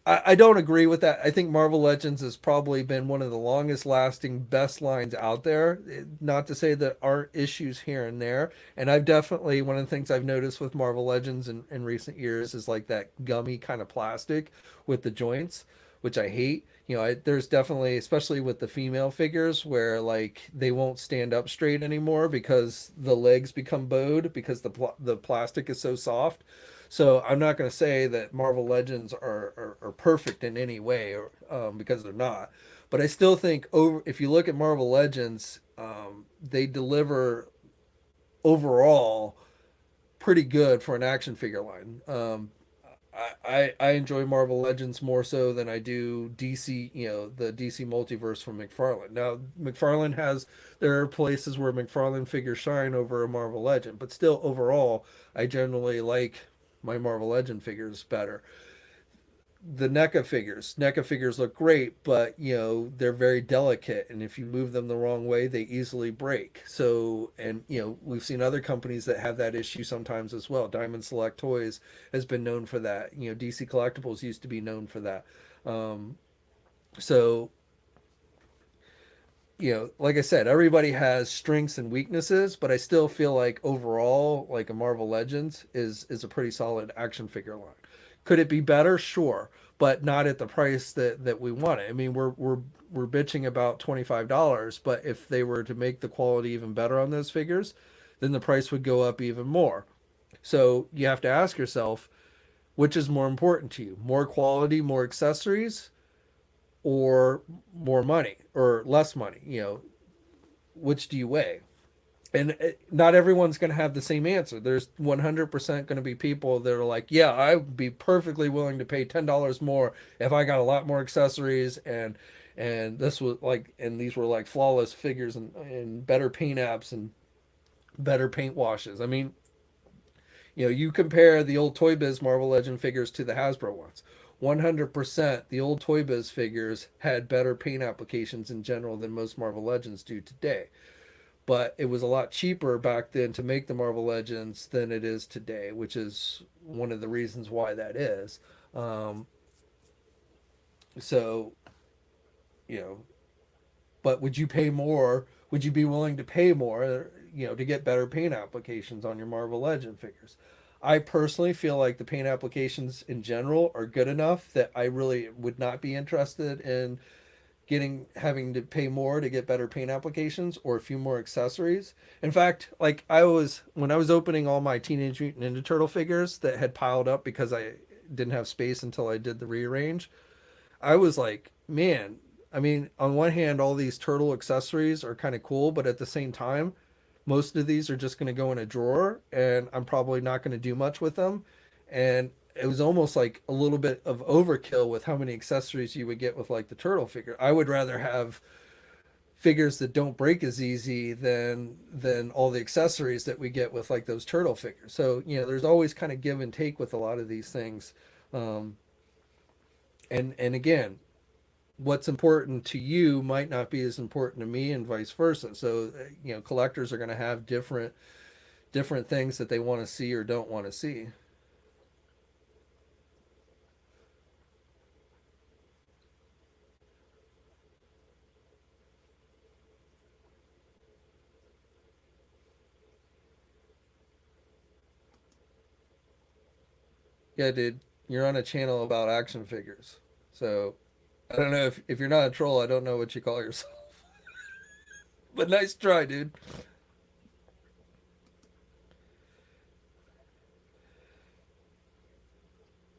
I don't agree with that. I think Marvel Legends has probably been one of the longest lasting, best lines out there. Not to say that aren't issues here and there. And I've definitely, one of the things I've noticed with Marvel Legends in recent years is like that gummy kind of plastic with the joints, which I hate. There's definitely, especially with the female figures, where like they won't stand up straight anymore because the legs become bowed because the plastic is so soft. So I'm not going to say that Marvel Legends are perfect in any way, because they're not. But I still think if you look at Marvel Legends, they deliver overall pretty good for an action figure line. I enjoy Marvel Legends more so than I do DC, the DC multiverse from McFarlane. Now, McFarlane has, there are places where McFarlane figures shine over a Marvel Legend, but still overall, I generally like my Marvel Legend figures better. The NECA figures look great, but they're very delicate, and if you move them the wrong way, they easily break. So, and we've seen other companies that have that issue sometimes as well. Diamond Select Toys has been known for that. DC Collectibles used to be known for that. Um, so like I said, everybody has strengths and weaknesses, but I still feel like overall, like a Marvel Legends is a pretty solid action figure line. Could it be better? Sure, but not at the price that we want it. I mean, we're bitching about $25, but if they were to make the quality even better on those figures, then the price would go up even more. So you have to ask yourself, which is more important to you? More quality, more accessories, or more money or less money? Which do you weigh? And not everyone's going to have the same answer. There's 100% going to be people that are like, yeah, I would be perfectly willing to pay $10 more if I got a lot more accessories and this was like, and these were like flawless figures and better paint apps and better paint washes. I mean, you compare the old Toy Biz Marvel Legend figures to the Hasbro ones. 100% the old Toy Biz figures had better paint applications in general than most Marvel Legends do today, but it was a lot cheaper back then to make the Marvel Legends than it is today, which is one of the reasons why that is. Um, so, you know, but would you pay more? Would you be willing to pay more, to get better paint applications on your Marvel Legend figures? I personally feel like the paint applications in general are good enough that I really would not be interested in having to pay more to get better paint applications or a few more accessories. In fact, like when I was opening all my Teenage Mutant Ninja Turtle figures that had piled up because I didn't have space until I did the rearrange, I was like, man, I mean, on one hand, all these turtle accessories are kind of cool, but at the same time, most of these are just going to go in a drawer and I'm probably not going to do much with them. And it was almost like a little bit of overkill with how many accessories you would get with like the turtle figure. I would rather have figures that don't break as easy than all the accessories that we get with like those turtle figures. So, there's always kind of give and take with a lot of these things. Um, and again, what's important to you might not be as important to me and vice versa. So, collectors are going to have different things that they want to see or don't want to see. Yeah, dude, you're on a channel about action figures. So, I don't know if you're not a troll, I don't know what you call yourself. But nice try, dude.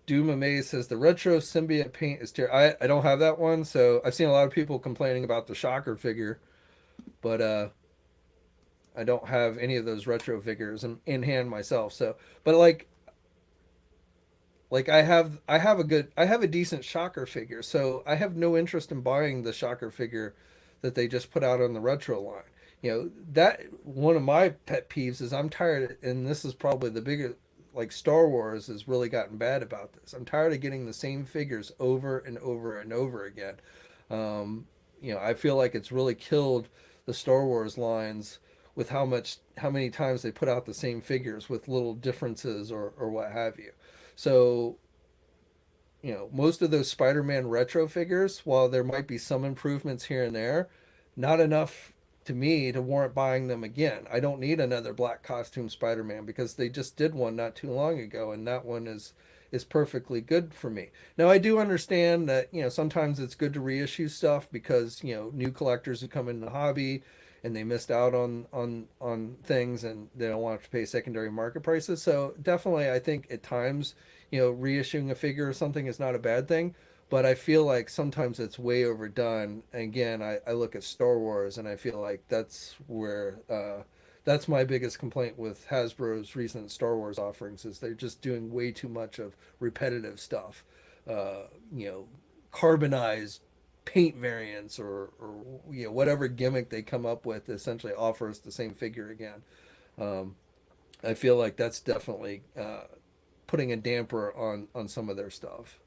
Doom Amaze says the retro symbiote paint is terrible. I don't have that one, so I've seen a lot of people complaining about the Shocker figure, but I don't have any of those retro figures in hand myself. So, but like I have a decent Shocker figure, so I have no interest in buying the Shocker figure that they just put out on the retro line. You know, that one of my pet peeves is I'm tired, and this is probably the biggest, like Star Wars has really gotten bad about this. I'm tired of getting the same figures over and over and over again. Um, you know, I feel like it's really killed the Star Wars lines with how many times they put out the same figures with little differences or what have you. So, you know, most of those Spider-Man retro figures, while there might be some improvements here and there, not enough to me to warrant buying them again. I don't need another black costume Spider-Man because they just did one not too long ago, and that one is perfectly good for me. Now I do understand that, you know, sometimes it's good to reissue stuff because, you know, new collectors who come into the hobby and they missed out on things and they don't want to pay secondary market prices. So definitely I think at times, you know, reissuing a figure or something is not a bad thing, but I feel like sometimes it's way overdone. And again, I look at Star Wars and I feel like that's my biggest complaint with Hasbro's recent Star Wars offerings is they're just doing way too much of repetitive stuff. You know, carbonized paint variants or you know whatever gimmick they come up with essentially offers the same figure again. Um, I feel like that's definitely putting a damper on some of their stuff.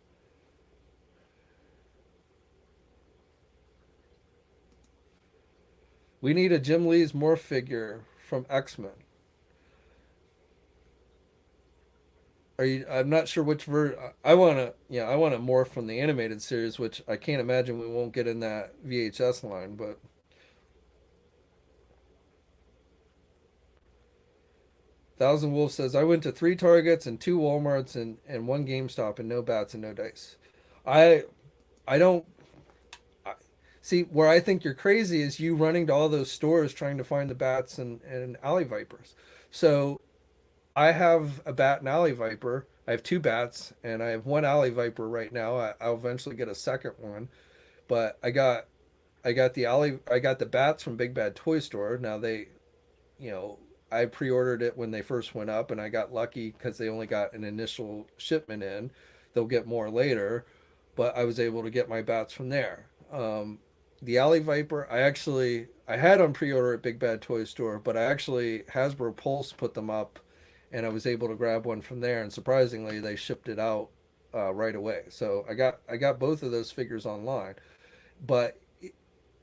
We need a Jim Lee's morph figure from X-Men. Are you? I'm not sure which I want to. Yeah, I want a morph from the animated series, which I can't imagine we won't get in that VHS line. But Thousand Wolf says I went to three Targets and two WalMarts and one GameStop and no bats and no dice. I I don't I, see where I think you're crazy is you running to all those stores trying to find the bats and alley vipers. So I have a bat and alley viper. I have two bats and I have one alley viper right now. I'll eventually get a second one, but I got the bats from Big Bad Toy Store. Now they, you know, I pre-ordered it when they first went up, and I got lucky because they only got an initial shipment in. They'll get more later, but I was able to get my bats from there. The Alley Viper, I had on pre-order at Big Bad Toy Store, but I actually Hasbro Pulse put them up, and I was able to grab one from there. And surprisingly, they shipped it out right away. So I got both of those figures online, but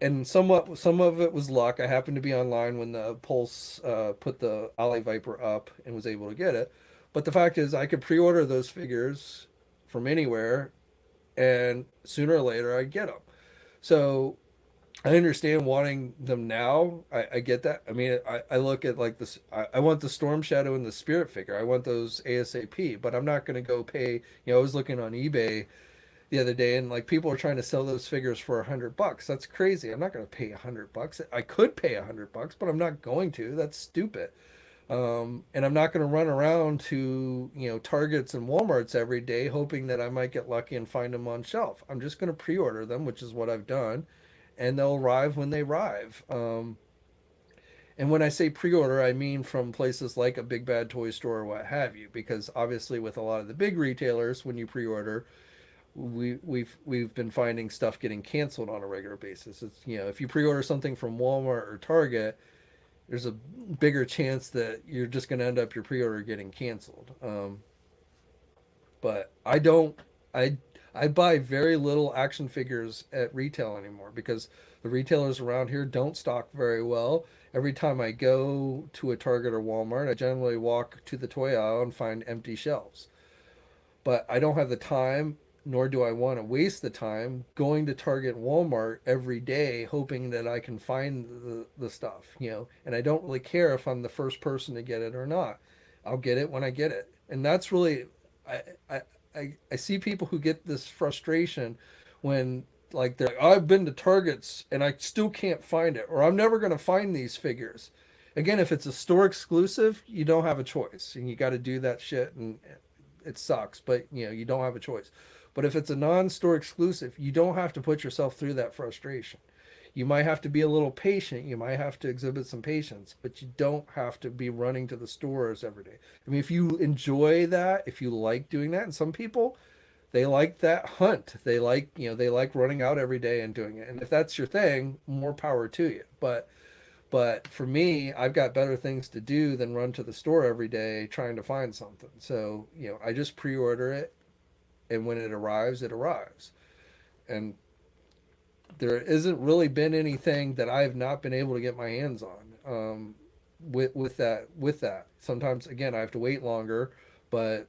and somewhat some of it was luck. I happened to be online when the Pulse put the Alley Viper up and was able to get it. But the fact is, I could pre-order those figures from anywhere, and sooner or later I'd get them. So I understand wanting them now. I get that. I mean, I look at like this. I want the Storm Shadow and the Spirit figure. I want those ASAP. But I'm not going to go pay. You know, I was looking on eBay the other day and like people are trying to sell those figures for $100. That's crazy. I'm not going to pay $100. I could pay $100, but I'm not going to. That's stupid. And I'm not going to run around to, you know, Targets and Walmarts every day hoping that I might get lucky and find them on shelf. I'm just going to pre-order them, which is what I've done, and they'll arrive when they arrive. And when I say pre-order, I mean from places like a Big Bad Toy Store or what have you, because obviously with a lot of the big retailers, when you pre-order, we've been finding stuff getting canceled on a regular basis. It's, you know, if you pre-order something from Walmart or Target, there's a bigger chance that you're just going to end up your pre-order getting canceled. But I don't I I buy very little action figures at retail anymore because the retailers around here don't stock very well. Every time I go to a Target or Walmart, I generally walk to the toy aisle and find empty shelves. But I don't have the time, nor do I want to waste the time going to Target and Walmart every day hoping that I can find the stuff, you know. And I don't really care if I'm the first person to get it or not. I'll get it when I get it. And that's really, I, I, I see people who get this frustration when like they're like, I've been to Targets and I still can't find it, or I'm never going to find these figures. Again, if it's a store exclusive, you don't have a choice and you got to do that shit. And it sucks, but you don't have a choice. But if it's a non-store exclusive, you don't have to put yourself through that frustration. You might have to be a little patient. You might have to exhibit some patience, but you don't have to be running to the stores every day. I mean, if you enjoy that, if you like doing that, and some people, they like that hunt. They like running out every day and doing it. And if that's your thing, more power to you. But for me, I've got better things to do than run to the store every day trying to find something. So, I just pre-order it, and when it arrives, it arrives. And there isn't really been anything that I have not been able to get my hands on, with that. Sometimes again I have to wait longer, but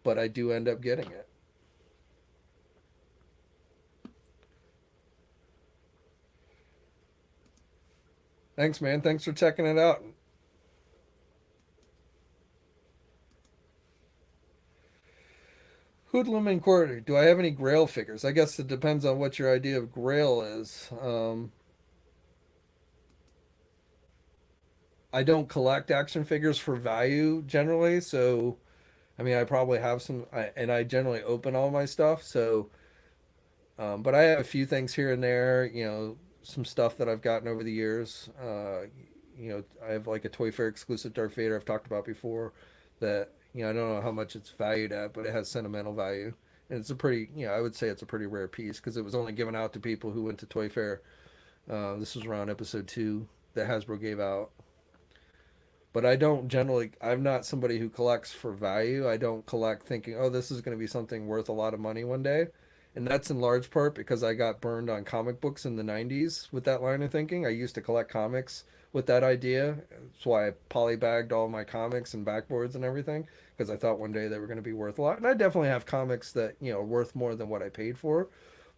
I do end up getting it. Thanks, man. Thanks for checking it out. Hoodlum and Quarter. Do I have any Grail figures? I guess it depends on what your idea of Grail is. I don't collect action figures for value generally, so I mean I probably have some, and I generally open all my stuff. So, but I have a few things here and there. Some stuff that I've gotten over the years. I have like a Toy Fair exclusive Darth Vader I've talked about before. That I don't know how much it's valued at, but it has sentimental value, and it's a pretty, I would say it's a pretty rare piece because it was only given out to people who went to Toy Fair. This was around episode 2 that Hasbro gave out. But I don't generally, I'm not somebody who collects for value. I don't collect thinking, oh, this is going to be something worth a lot of money one day. And that's in large part because I got burned on comic books in the 90s with that line of thinking. I used to collect comics with that idea. That's why I polybagged all my comics and backboards and everything, because I thought one day they were going to be worth a lot. And I definitely have comics that, are worth more than what I paid for.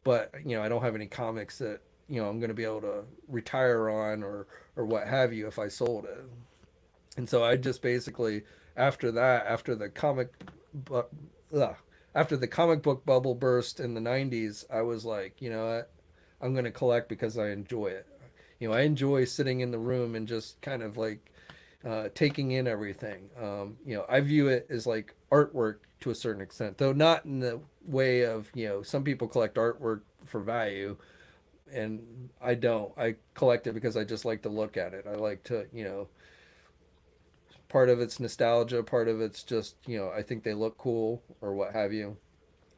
But, I don't have any comics that, I'm going to be able to retire on, or what have you if I sold it. And so I just basically, after that, bu- ugh, after the comic book bubble burst in the 90s, I was like, you know what? I'm going to collect because I enjoy it. I enjoy sitting in the room and just kind of like taking in everything. I view it as like artwork to a certain extent, though not in the way of, some people collect artwork for value, and I don't. I collect it because I just like to look at it. I like to, part of it's nostalgia, part of it's just, I think they look cool or what have you.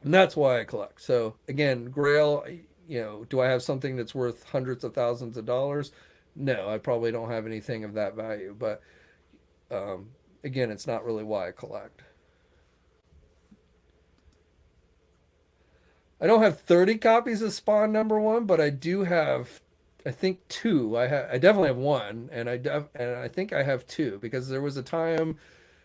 And that's why I collect. So again, Grail, do I have something that's worth hundreds of thousands of dollars? No, I probably don't have anything of that value. But um, again, it's not really why I collect. I don't have 30 copies of Spawn #1, but I do have, I think, two. I definitely have one, and and I think I have two because there was a time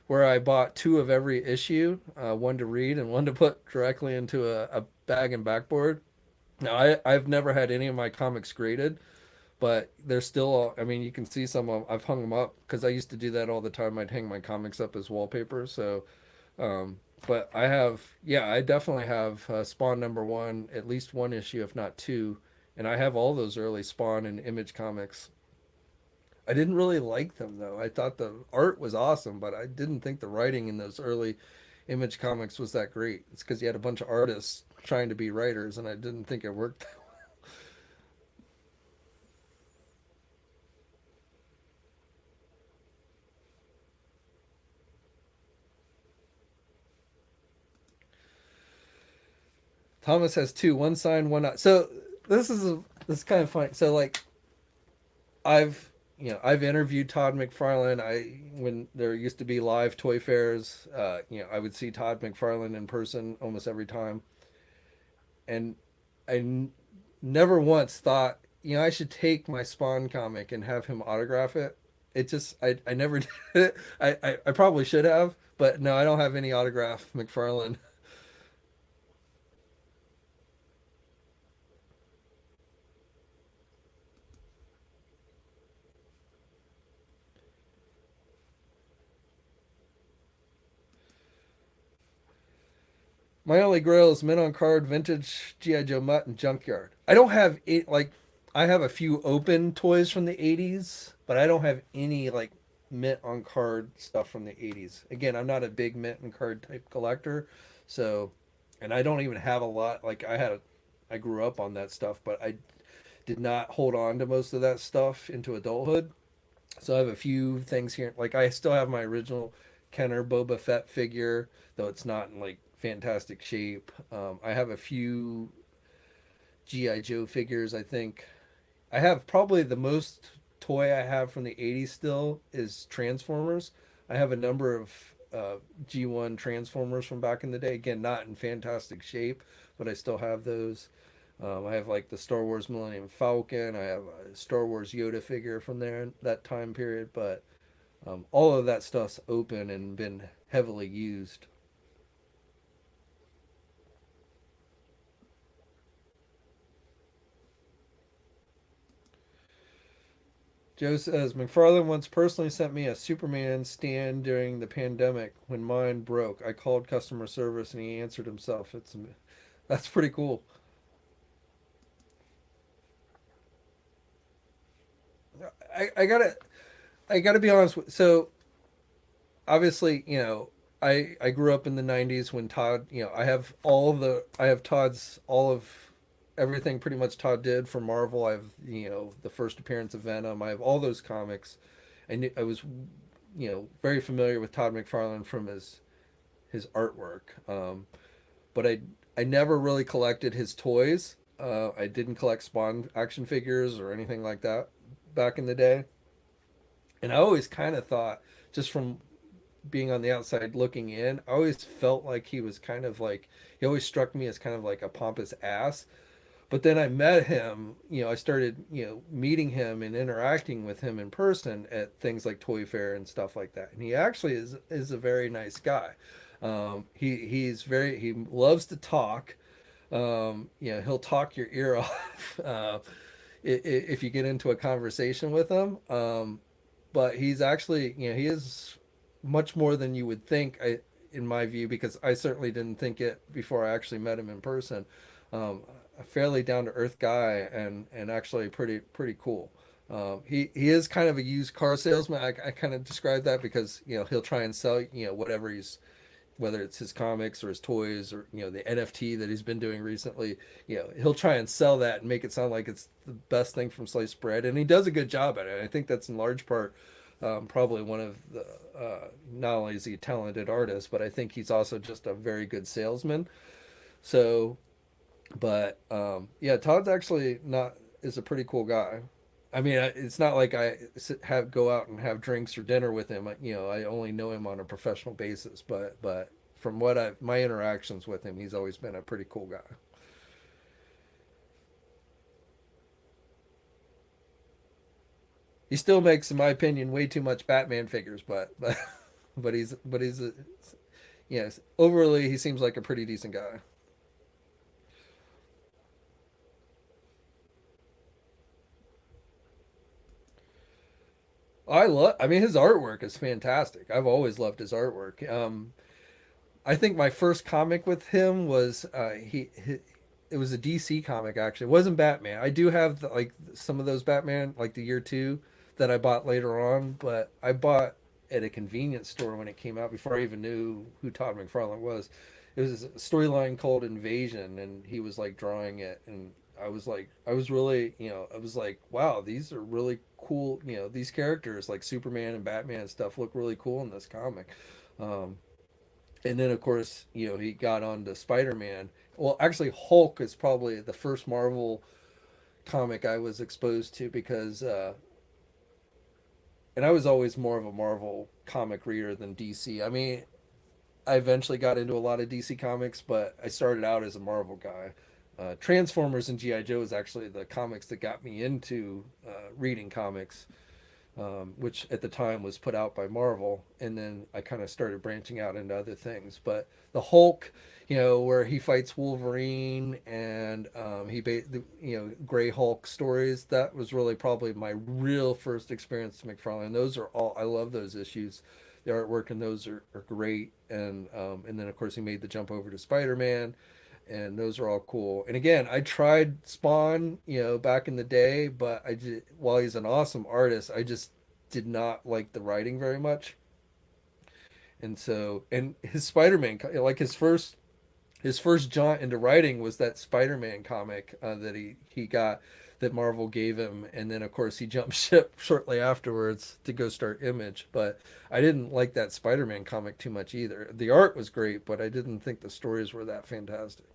where I bought two of every issue, one to read and one to put directly into a bag and backboard. Now, I've never had any of my comics graded, but they're still, I mean, you can see some of, I've hung them up because I used to do that all the time. I'd hang my comics up as wallpaper. So, um, but I have, yeah, I definitely have Spawn #1, at least one issue, if not two. And I have all those early Spawn and Image comics. I didn't really like them though. I thought the art was awesome, but I didn't think the writing in those early Image comics was that great. It's because you had a bunch of artists trying to be writers, and I didn't think it worked. Thomas has two, one signed, one not. So this is kind of funny. So like I've I've interviewed Todd McFarlane. I When there used to be live toy fairs, I would see Todd McFarlane in person almost every time, and I never once thought, I should take my Spawn comic and have him autograph it. It just I never did it. I probably should have, but no, I don't have any autograph McFarlane. My only grail is mint on card, vintage GI Joe Mutt, and junkyard. I don't have it like I have a few open toys from the '80s, but I don't have any like. mint on card stuff from the 80s. Again, I'm not a big mint and card type collector, so and I don't even have a lot. Like I grew up on that stuff, but I did not hold on to most of that stuff into adulthood. So I have a few things here. Like I still have my original Kenner Boba Fett figure, though it's not in like fantastic shape. I have a few GI Joe figures. I think I have probably the most toy I have from the 80s still is Transformers. I have a number of G1 Transformers from back in the day. Again, not in fantastic shape, but I still have those. I have like the Star Wars Millennium Falcon. I have a Star Wars Yoda figure from there that time period. But all of that stuff's open and been heavily used. Joe says McFarlane once personally sent me a Superman stand during the pandemic when mine broke. I called customer service and he answered himself. That's pretty cool. I gotta be honest with so obviously, I grew up in the 90s when Todd, I have Todd's all of everything pretty much Todd did for Marvel. I have, the first appearance of Venom. I have all those comics. And I was, very familiar with Todd McFarlane from his artwork. But I never really collected his toys. I didn't collect Spawn action figures or anything like that back in the day. And I always kind of thought, just from being on the outside looking in, I always felt like he was kind of like he always struck me as kind of like a pompous ass. But then I met him, I started, meeting him and interacting with him in person at things like Toy Fair and stuff like that. And he actually is a very nice guy. He loves to talk. He'll talk your ear off if you get into a conversation with him. But he's actually, he is much more than you would think, in my view, because I certainly didn't think it before I actually met him in person. A fairly down to earth guy and actually pretty cool. He is kind of a used car salesman. I kind of describe that because he'll try and sell whatever whether it's his comics or his toys or the NFT that he's been doing recently. He'll try and sell that and make it sound like it's the best thing from sliced bread, and he does a good job at it. I think that's in large part probably one of the not only is he a talented artist, but I think he's also just a very good salesman. So, but yeah, Todd's actually not is a pretty cool guy. I mean, it's not like I have go out and have drinks or dinner with him. I only know him on a professional basis, but from what I my interactions with him, he's always been a pretty cool guy. He still makes, in my opinion, way too much Batman figures, but he's yes, overly he seems like a pretty decent guy. I mean, his artwork is fantastic. I've always loved his artwork. I think my first comic with him was it was a DC comic actually. It wasn't Batman. I do have like some of those Batman like the year 2 that I bought later on, but I bought at a convenience store when it came out before I even knew who Todd McFarlane was. It was a storyline called Invasion and he was like drawing it and I was really, I was like, wow, these are really cool. These characters like Superman and Batman and stuff look really cool in this comic. Um, and then of course he got on to Spider-Man. Well, actually Hulk is probably the first Marvel comic I was exposed to because and I was always more of a Marvel comic reader than DC. I mean, I eventually got into a lot of DC comics, but I started out as a Marvel guy. Transformers and GI Joe is actually the comics that got me into reading comics, which at the time was put out by Marvel, and then I kind of started branching out into other things. But the Hulk, where he fights Wolverine and Gray Hulk stories, that was really probably my real first experience to McFarlane. Those are all I love those issues. The artwork in those are great, and then of course he made the jump over to Spider Man and those are all cool. And again, I tried Spawn, back in the day, but while he's an awesome artist, I just did not like the writing very much, and so and his Spider-Man, like his first jaunt into writing was that Spider-Man comic that he got, that Marvel gave him, and then of course he jumped ship shortly afterwards to go start Image. But I didn't like that Spider-Man comic too much either. The art was great, but I didn't think the stories were that fantastic.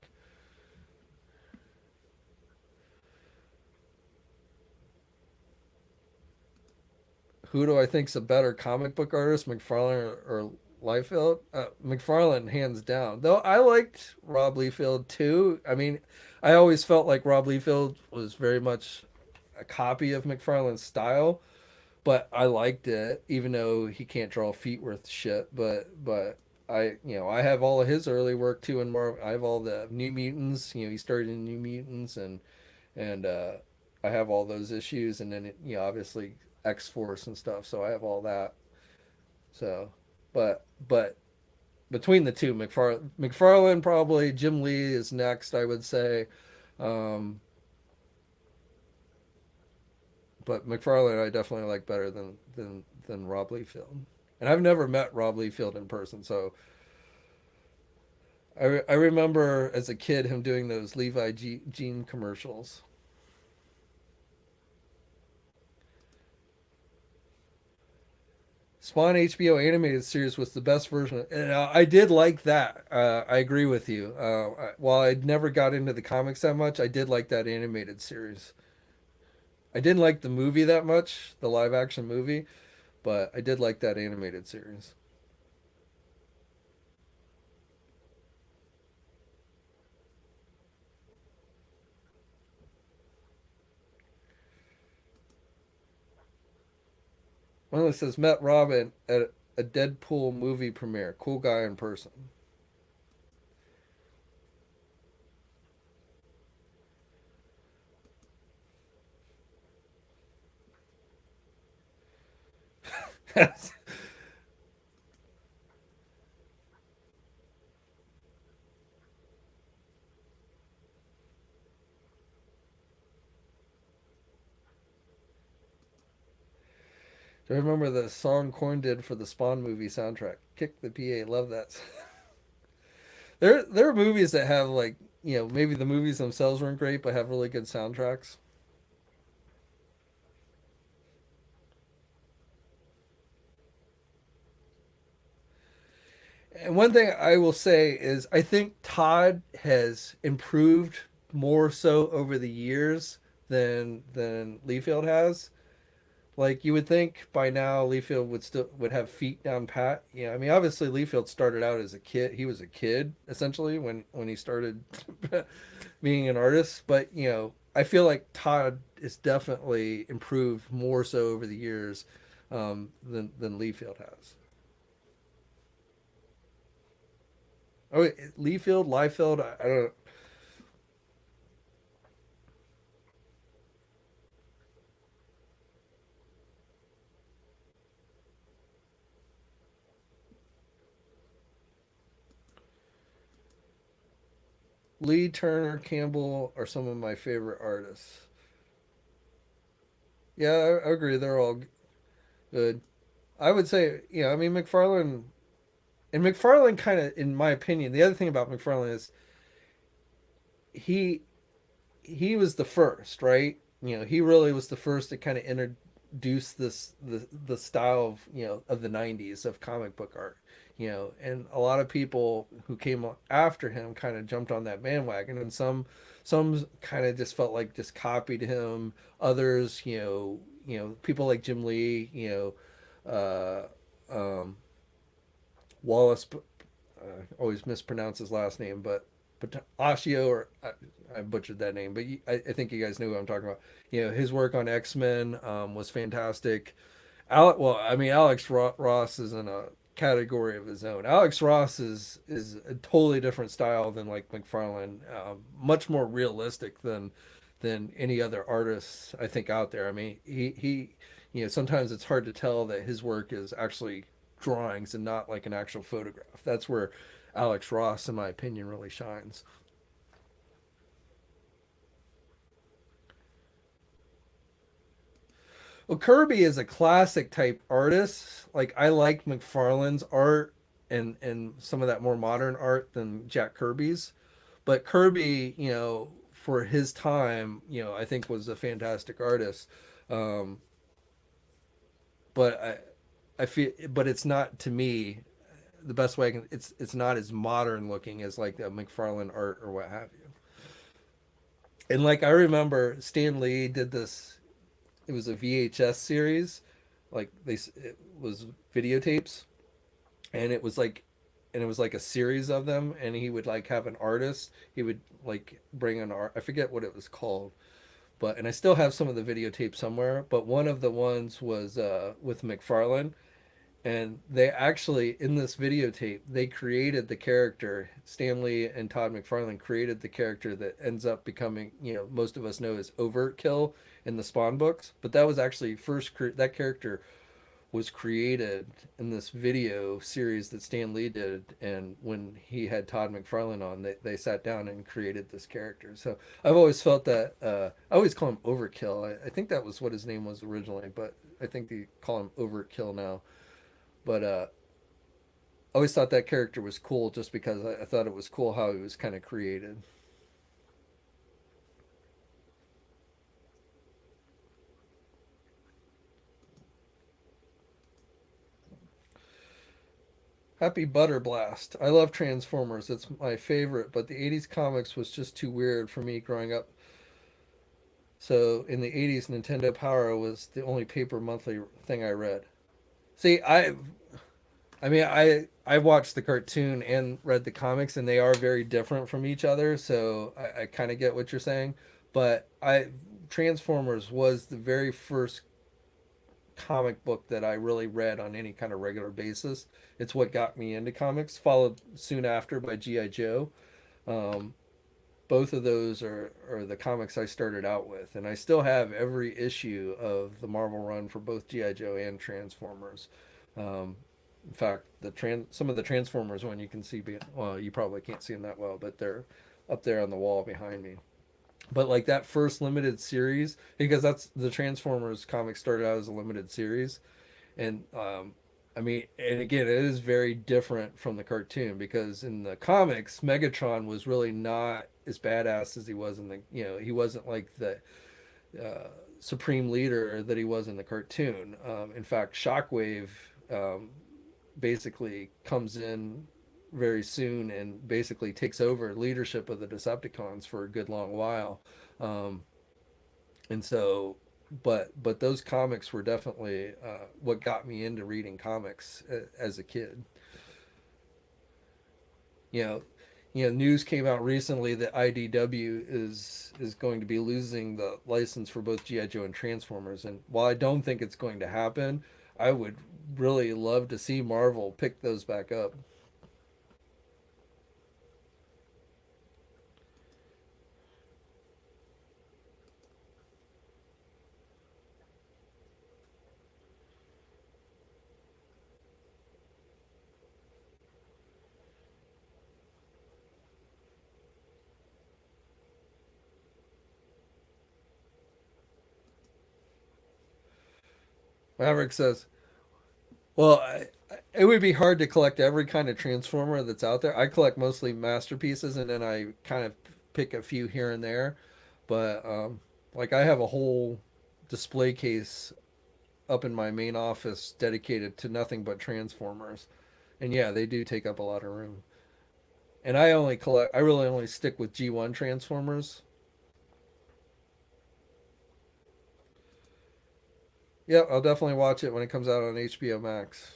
Who do I think's a better comic book artist, McFarlane or Liefeld? McFarlane, hands down. Though I liked Rob Liefeld too. I mean, I always felt like Rob Liefeld was very much a copy of McFarlane's style, but I liked it, even though he can't draw feet worth shit. But I, I have all of his early work too, and more. I have all the New Mutants. He started in New Mutants, and I have all those issues, and then obviously X Force and stuff. So I have all that. So, but between the two, McFarlane probably, Jim Lee is next, I would say. Um, but McFarlane I definitely like better than Rob Liefeld. And I've never met Rob Liefeld in person, so I remember as a kid him doing those Jean commercials. Spawn HBO animated series was the best version, and I did like that. I agree with you. While I never got into the comics that much, I did like that animated series. I didn't like the movie that much, the live action movie, but I did like that animated series. One that says met Robin at a Deadpool movie premiere. Cool guy in person. Do you remember the song Korn did for the Spawn movie soundtrack? Kick the PA, love that. There are movies that have like maybe the movies themselves weren't great, but have really good soundtracks. And one thing I will say is I think Todd has improved more so over the years than Liefeld has. Like you would think by now Liefeld would have feet down pat. Yeah, I mean obviously Liefeld started out as a kid. He was a kid essentially when he started being an artist, but I feel like Todd is definitely improved more so over the years than Liefeld has. Oh, wait, Liefeld, I don't. Lee Turner, Campbell are some of my favorite artists. Yeah, I agree. They're all good. I would say, I mean, McFarlane kind of, in my opinion, the other thing about McFarlane is he he was the first, right? He really was the first to kind of introduce the style of of the '90s of comic book art. And a lot of people who came after him kind of jumped on that bandwagon, and some kind of just felt like just copied him. Others, people like Jim Lee, Wallace, always mispronounce his last name, but Ashio, or I butchered that name, but I think you guys knew what I'm talking about. His work on X Men was fantastic. Well, I mean, Ross is in a category of his own. Alex Ross is a totally different style than like McFarlane, much more realistic than any other artist I think out there. I mean, he sometimes it's hard to tell that his work is actually drawings and not like an actual photograph. That's where Alex Ross, in my opinion, really shines. Well, Kirby is a classic type artist. Like I like McFarlane's art and some of that more modern art than Jack Kirby's. But Kirby, for his time, I think was a fantastic artist. Um, but I feel, but it's not to me the best way I can. It's not as modern looking as like a McFarlane art or what have you. And like I remember Stan Lee did this. It was a VHS series, like it was videotapes, and it was like a series of them, and he would like have an artist. He would like bring an art. I forget what it was called, but and I still have some of the videotapes somewhere. But one of the ones was with McFarlane, and they actually in this videotape they created the character. Stanley and Todd McFarlane created the character that ends up becoming, most of us know as Overkill in the Spawn books, but that was actually that character was created in this video series that Stan Lee did, and when he had Todd McFarlane on, they sat down and created this character. So I've always felt that I always call him Overkill. I think that was what his name was originally, but I think they call him Overkill now. But I always thought that character was cool just because I thought it was cool how he was kind of created. Happy Butter Blast. I love Transformers. It's my favorite, but the 80s comics was just too weird for me growing up. So in the 80s, Nintendo Power was the only paper monthly thing I read. See, I watched the cartoon and read the comics, and they are very different from each other. So I kind of get what you're saying, but I Transformers was the very first comic book that I really read on any kind of regular basis. It's what got me into comics, followed soon after by G.I. Joe. Um, both of those are the comics I started out with, and I still have every issue of the Marvel run for both G.I. Joe and Transformers. Um, in fact, some of the Transformers one you can see, well, you probably can't see them that well, but they're up there on the wall behind me. But like that first limited series, because that's the Transformers comic started out as a limited series, and I mean, and again, it is very different from the cartoon because in the comics, Megatron was really not as badass as he was in the, he wasn't like the supreme leader that he was in the cartoon. In fact, Shockwave um, basically comes in very soon and basically takes over leadership of the Decepticons for a good long while. Um, and so, but those comics were definitely what got me into reading comics as a kid. You know, news came out recently that IDW is going to be losing the license for both GI Joe and Transformers. And while I don't think it's going to happen, I would really love to see Marvel pick those back up. Maverick says, "Well, it would be hard to collect every kind of Transformer that's out there. I collect mostly masterpieces, and then I kind of pick a few here and there. But like I have a whole display case up in my main office dedicated to nothing but Transformers, and yeah, they do take up a lot of room. And I really only stick with G1 Transformers. Yep, I'll definitely watch it when it comes out on HBO Max.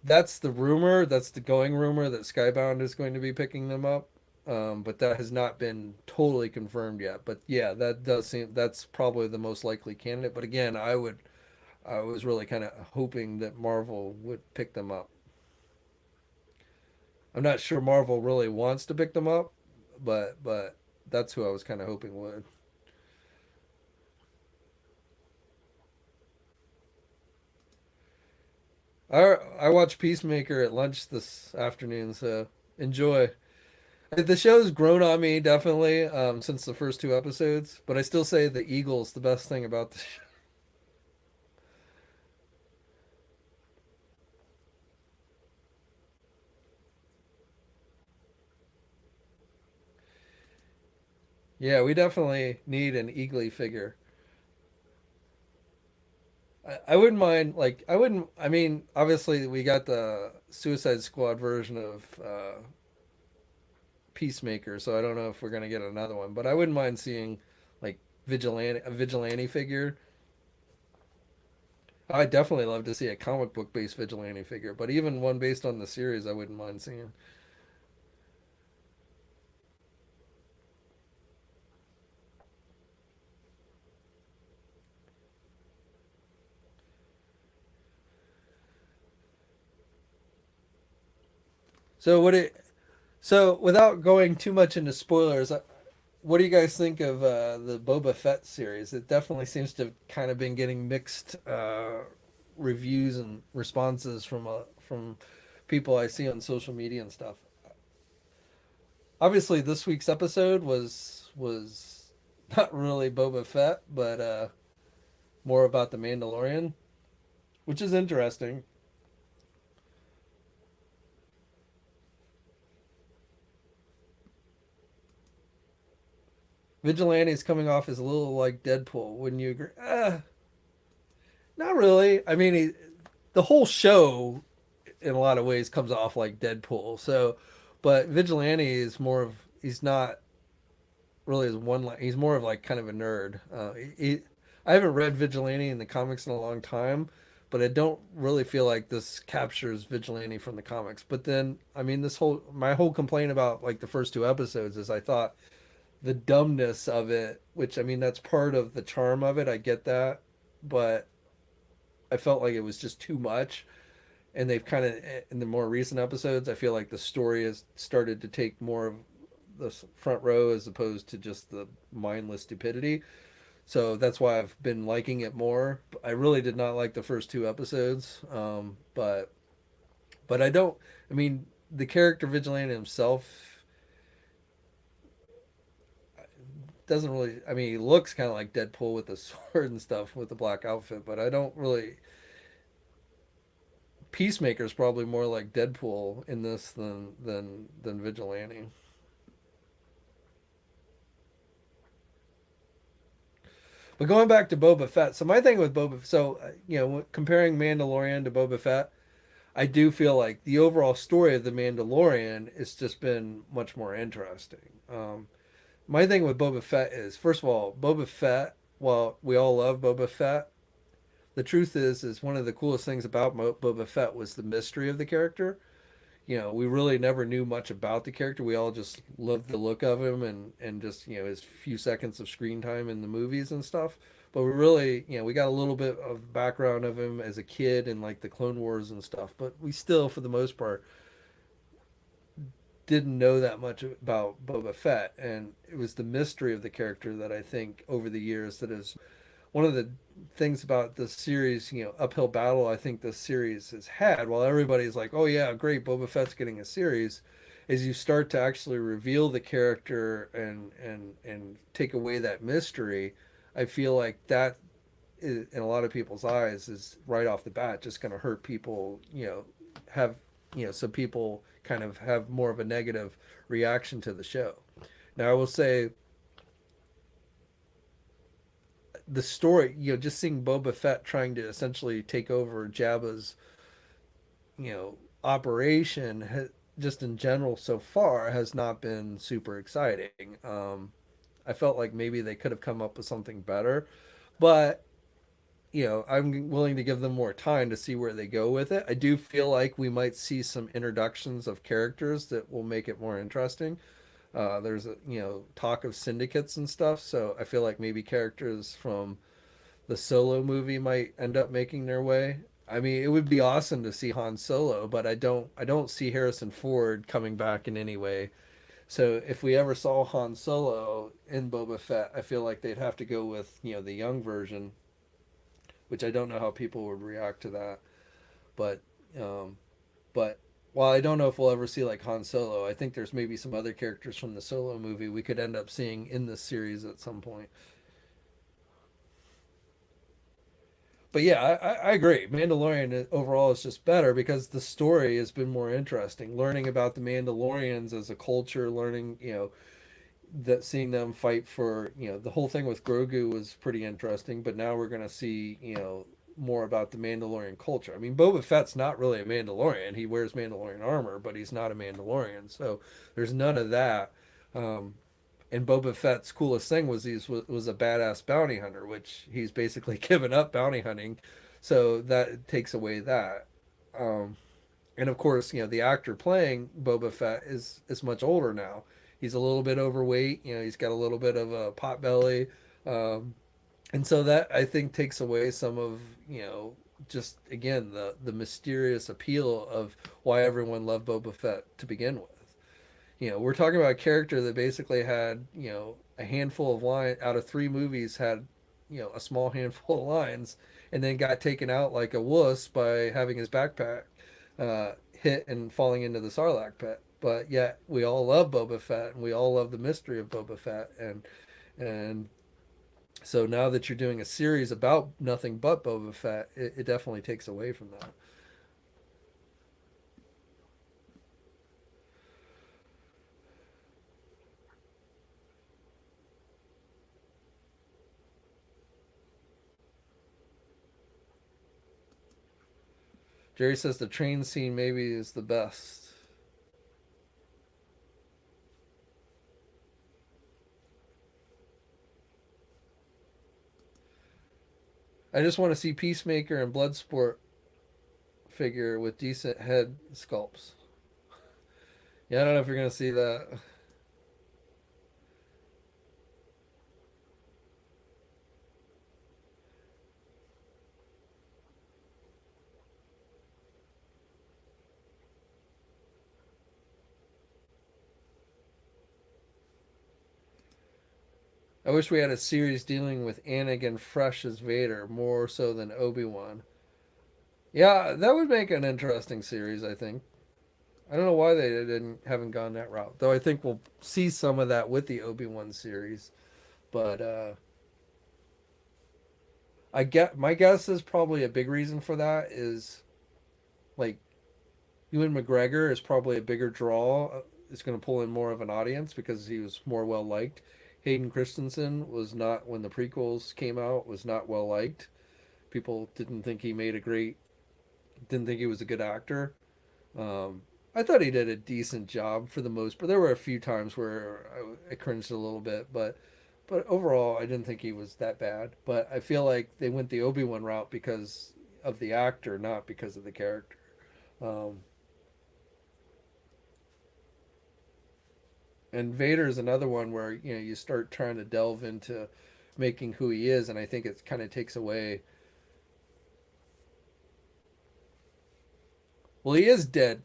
That's the rumor. That's the going rumor that Skybound is going to be picking them up. But that has not been totally confirmed yet. But yeah, that does seem that's probably the most likely candidate. But again, I was really kind of hoping that Marvel would pick them up. I'm not sure Marvel really wants to pick them up, but that's who I was kind of hoping would. I watched Peacemaker at lunch this afternoon, so enjoy. The show's grown on me definitely since the first two episodes, but I still say the Eagle's the best thing about the show. Yeah, we definitely need an Eagly figure. I wouldn't mind, like, I wouldn't, I mean, obviously we got the Suicide Squad version of Peacemaker, so I don't know if we're gonna get another one, but I wouldn't mind seeing like a vigilante figure. I'd definitely love to see a comic book based vigilante figure, but even one based on the series, I wouldn't mind seeing. So what it so without going too much into spoilers, what do you guys think of the Boba Fett series? It definitely seems to have kind of been getting mixed reviews and responses from people I see on social media and stuff. Obviously, this week's episode was not really Boba Fett, but more about the Mandalorian, which is interesting. Vigilante is coming off as a little like Deadpool, wouldn't you agree? Not really. I mean, the whole show in a lot of ways comes off like Deadpool. So, but Vigilante is more of he's not really as one like he's more of like kind of a nerd. I haven't read Vigilante in the comics in a long time, but I don't really feel like this captures Vigilante from the comics. But then, I mean, this whole my whole complaint about like the first two episodes is I thought the dumbness of it, which I mean that's part of the charm of it. I get that, but I felt like it was just too much. And they've kind of in the more recent episodes, I feel like the story has started to take more of the front row as opposed to just the mindless stupidity. So that's why I've been liking it more. I really did not like the first two episodes, but I don't. I mean, the character Vigilante himself doesn't really. I mean, he looks kind of like Deadpool with the sword and stuff with the black outfit, but I don't really. Peacemaker's probably more like Deadpool in this than Vigilante. But going back to Boba Fett, so my thing with comparing Mandalorian to Boba Fett, I do feel like the overall story of the Mandalorian has just been much more interesting. My thing with Boba Fett is, first of all, Boba Fett. While we all love Boba Fett, the truth is one of the coolest things about Boba Fett was the mystery of the character. We really never knew much about the character. We all just loved the look of him and just, his few seconds of screen time in the movies and stuff. But we really, we got a little bit of background of him as a kid and like the Clone Wars and stuff. But we still, for the most part, didn't know that much about Boba Fett. And it was the mystery of the character that I think over the years that is one of the things about this series, uphill battle I think this series has had, while everybody's like, oh yeah, great, Boba Fett's getting a series, is you start to actually reveal the character and take away that mystery. I feel like that is, in a lot of people's eyes, is right off the bat just going to hurt people, have, so people kind of have more of a negative reaction to the show. Now, I will say the story, just seeing Boba Fett trying to essentially take over Jabba's, operation, just in general so far has not been super exciting. I felt like maybe they could have come up with something better, but I'm willing to give them more time to see where they go with it. I do feel like we might see some introductions of characters that will make it more interesting. There's a talk of syndicates and stuff, so I feel like maybe characters from the Solo movie might end up making their way. I mean, it would be awesome to see Han Solo, but I don't see Harrison Ford coming back in any way. So if we ever saw Han Solo in Boba Fett, I feel like they'd have to go with, the young version, which I don't know how people would react to that. But um but Well, I don't know if we'll ever see like Han Solo. I think there's maybe some other characters from the Solo movie we could end up seeing in this series at some point. But yeah, I agree. Mandalorian overall is just better because the story has been more interesting. Learning about the Mandalorians as a culture, learning, that seeing them fight for, the whole thing with Grogu was pretty interesting. But now we're gonna see, more about the Mandalorian culture. I mean, Boba Fett's not really a Mandalorian. He wears Mandalorian armor, but he's not a Mandalorian. So there's none of that. Um, and Boba Fett's coolest thing was was a badass bounty hunter, which he's basically given up bounty hunting, so that takes away that. Um, and of course, the actor playing Boba Fett is much older now. He's a little bit overweight. He's got a little bit of a pot belly, um, and so that I think takes away some of just again the mysterious appeal of why everyone loved Boba Fett to begin with. We're talking about a character that basically had, a handful of lines out of three movies had, a small handful of lines and then got taken out like a wuss by having his backpack hit and falling into the Sarlacc pit. But yet we all love Boba Fett and we all love the mystery of Boba Fett and so now that you're doing a series about nothing but Boba Fett, it definitely takes away from that. Jerry says the train scene maybe is the best. I just want to see Peacemaker and Bloodsport figure with decent head sculpts. Yeah, I don't know if you're gonna see that. I wish we had a series dealing with Anakin fresh as Vader more so than Obi-Wan. Yeah, that would make an interesting series, I think. I don't know why they didn't haven't gone that route. Though I think we'll see some of that with the Obi-Wan series. But I get my guess is probably a big reason for that is like Ewan McGregor is probably a bigger draw. It's going to pull in more of an audience because he was more well liked. Hayden Christensen was not when the prequels came out was not well liked. People didn't think he made a great, didn't think he was a good actor. Um, I thought he did a decent job for the most, but there were a few times where I cringed a little bit. But overall, I didn't think he was that bad. But I feel like they went the Obi Wan route because of the actor, not because of the character. Um, and Vader is another one where you start trying to delve into making who he is, and I think it kind of takes away. Well, he is dead.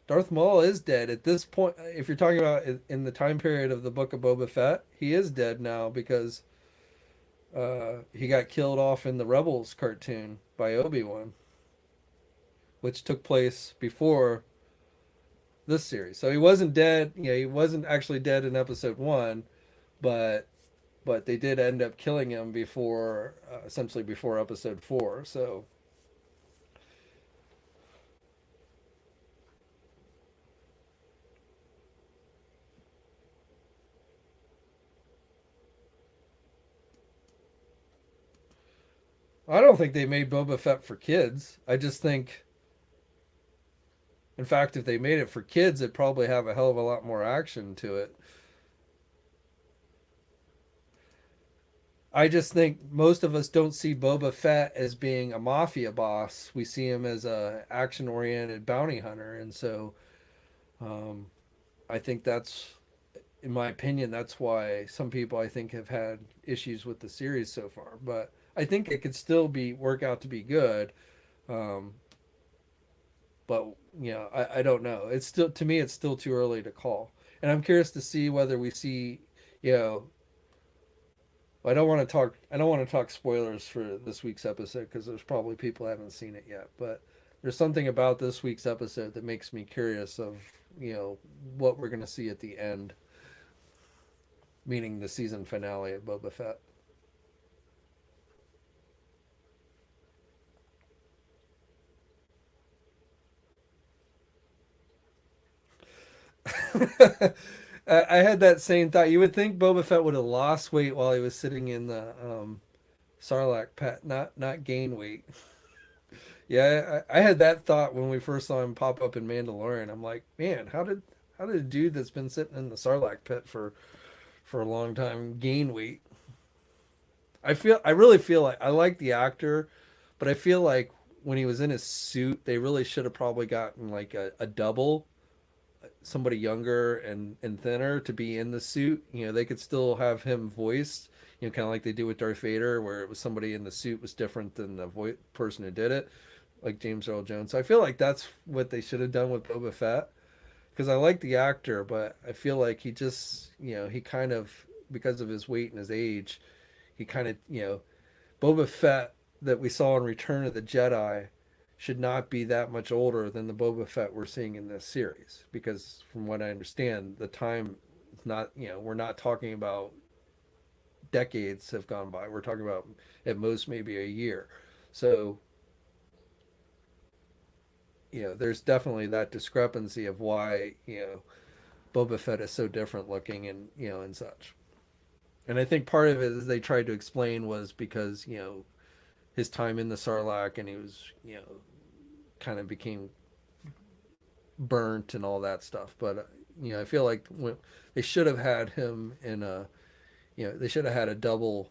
Darth Maul is dead at this point. If you're talking about in the time period of the Book of Boba Fett, he is dead now because he got killed off in the Rebels cartoon by Obi-Wan, which took place before this series. So he wasn't dead. He wasn't actually dead in Episode One, but they did end up killing him before, essentially before Episode Four. So I don't think they made Boba Fett for kids. I just think, in fact, if they made it for kids, it'd probably have a hell of a lot more action to it. I just think most of us don't see Boba Fett as being a mafia boss. We see him as a action-oriented bounty hunter, and so um, I think that's, in my opinion, that's why some people I think have had issues with the series so far. But I think it could still be work out to be good. Um, but I don't know. It's still to me, it's still too early to call, and I'm curious to see whether we see, you know, I don't want to talk. I don't want to talk spoilers for this week's episode because there's probably people who haven't seen it yet. But there's something about this week's episode that makes me curious of what we're gonna see at the end, meaning the season finale of Boba Fett. I had that same thought. You would think Boba Fett would have lost weight while he was sitting in the Sarlacc pit, not gain weight. Yeah, I had that thought when we first saw him pop up in Mandalorian. I'm like, man, how did a dude that's been sitting in the Sarlacc pit for a long time gain weight? I really feel like I like the actor, but I feel like when he was in his suit, they really should have probably gotten like a double, somebody younger and thinner to be in the suit. They could still have him voiced, kind of like they do with Darth Vader, where it was somebody in the suit was different than the person who did it, like James Earl Jones. So I feel like that's what they should have done with Boba Fett, because I like the actor, but I feel like he just, he kind of, because of his weight and his age, he kind of, Boba Fett that we saw in Return of the Jedi should not be that much older than the Boba Fett we're seeing in this series. Because from what I understand, the time is not, we're not talking about decades have gone by. We're talking about at most maybe a year. So, there's definitely that discrepancy of why, Boba Fett is so different looking and, and such. And I think part of it, as they tried to explain, was because, his time in the Sarlacc, and he was, kind of became burnt and all that stuff. But I feel like they should have had him in they should have had a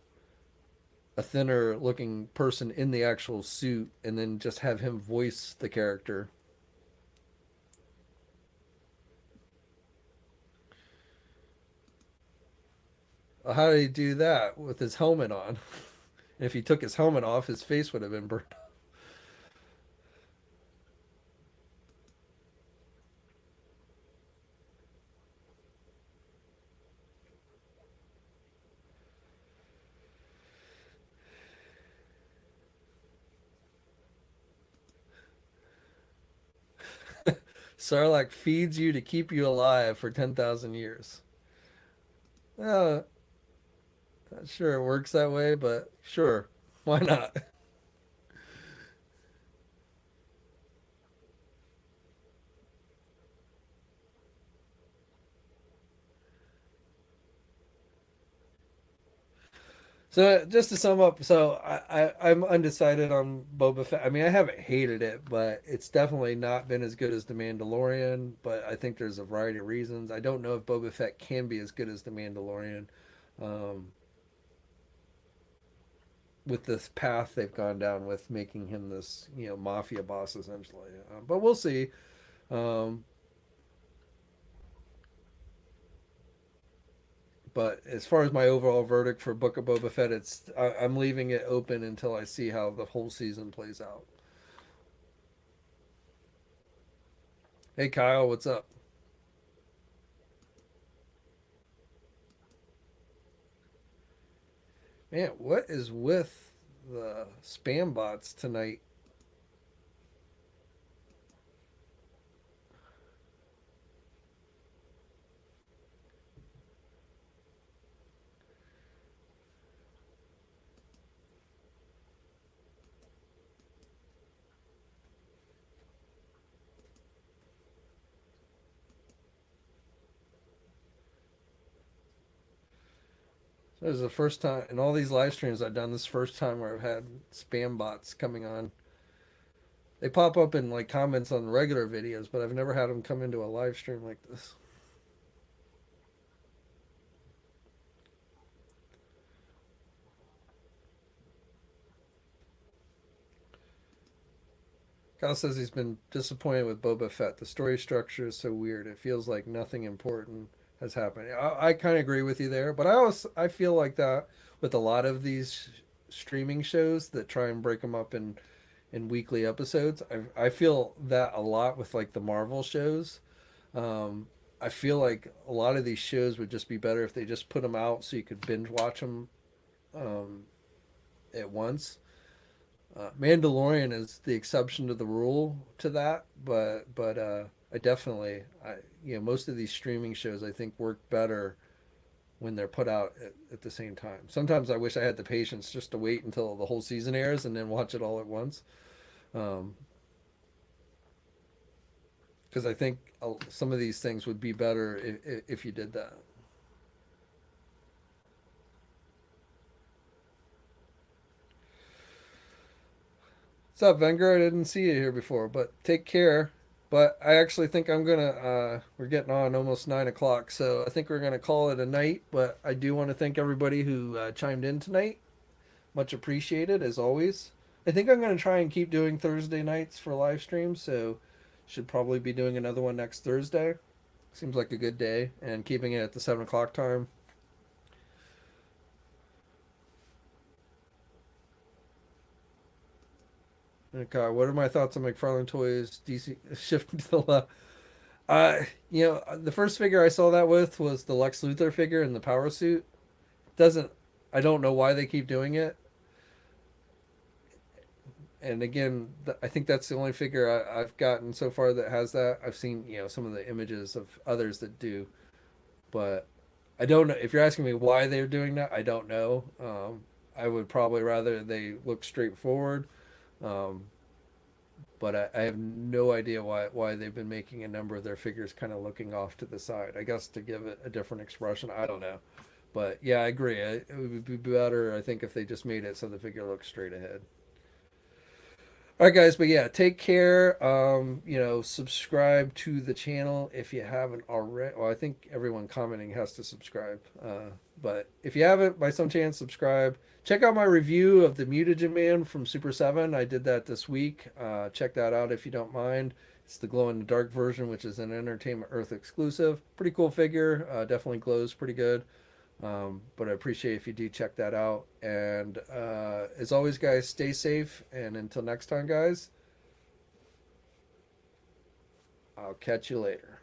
thinner looking person in the actual suit, and then just have him voice the character. How did he do that with his helmet on? If he took his helmet off, his face would have been burnt. Sarlacc feeds you to keep you alive for 10,000 years. Uh, Not sure it works that way, but sure, why not? So just to sum up, so I'm undecided on Boba Fett. I mean, I haven't hated it, but it's definitely not been as good as The Mandalorian. But I think there's a variety of reasons. I don't know if Boba Fett can be as good as The Mandalorian, um, with this path they've gone down with making him this, mafia boss essentially. But we'll see. Um, but as far as my overall verdict for Book of Boba Fett, I'm leaving it open until I see how the whole season plays out. Hey Kyle, what's up? Man, what is with the spam bots tonight? So this is the first time in all these live streams I've done. This first time where I've had spam bots coming on. They pop up in like comments on regular videos, but I've never had them come into a live stream like this. Kyle says he's been disappointed with Boba Fett. The story structure is so weird. It feels like nothing important has happened. I kind of agree with you there, but I feel like that with a lot of these streaming shows that try and break them up in weekly episodes. I feel that a lot with like the Marvel shows. Um, I feel like a lot of these shows would just be better if they just put them out so you could binge watch them um, at once. Mandalorian is the exception to the rule to that, but I definitely most of these streaming shows I think work better when they're put out at the same time. Sometimes I wish I had the patience just to wait until the whole season airs and then watch it all at once. Um, because I think some of these things would be better if you did that. What's up, Venger? I didn't see you here before, but take care. But I actually think I'm gonna. We're getting on almost 9 o'clock, so I think we're gonna call it a night. But I do want to thank everybody who chimed in tonight. Much appreciated as always. I think I'm gonna try and keep doing Thursday nights for live streams, so should probably be doing another one next Thursday. Seems like a good day, and keeping it at the 7 o'clock time. Okay, what are my thoughts on McFarlane Toys DC shifting to the left? The first figure I saw that with was the Lex Luthor figure in the power suit. Doesn't I don't know why they keep doing it. And again, I think that's the only figure I've gotten so far that has that. I've seen some of the images of others that do, but I don't know if you're asking me why they're doing that. I don't know. I would probably rather they look straightforward. Um, but I have no idea why they've been making a number of their figures kind of looking off to the side. I guess to give it a different expression. I don't know, but yeah, I agree. It would be better, I think, if they just made it so the figure looks straight ahead. All right, guys, but yeah, take care. Subscribe to the channel if you haven't already. Well, I think everyone commenting has to subscribe. But if you haven't, by some chance, subscribe. Check out my review of the Mutagen Man from Super 7. I did that this week. Check that out if you don't mind. It's the glow in the dark version, which is an Entertainment Earth exclusive. Pretty cool figure. Definitely glows pretty good. But I appreciate if you do check that out. And as always, guys, stay safe. And until next time, guys, I'll catch you later.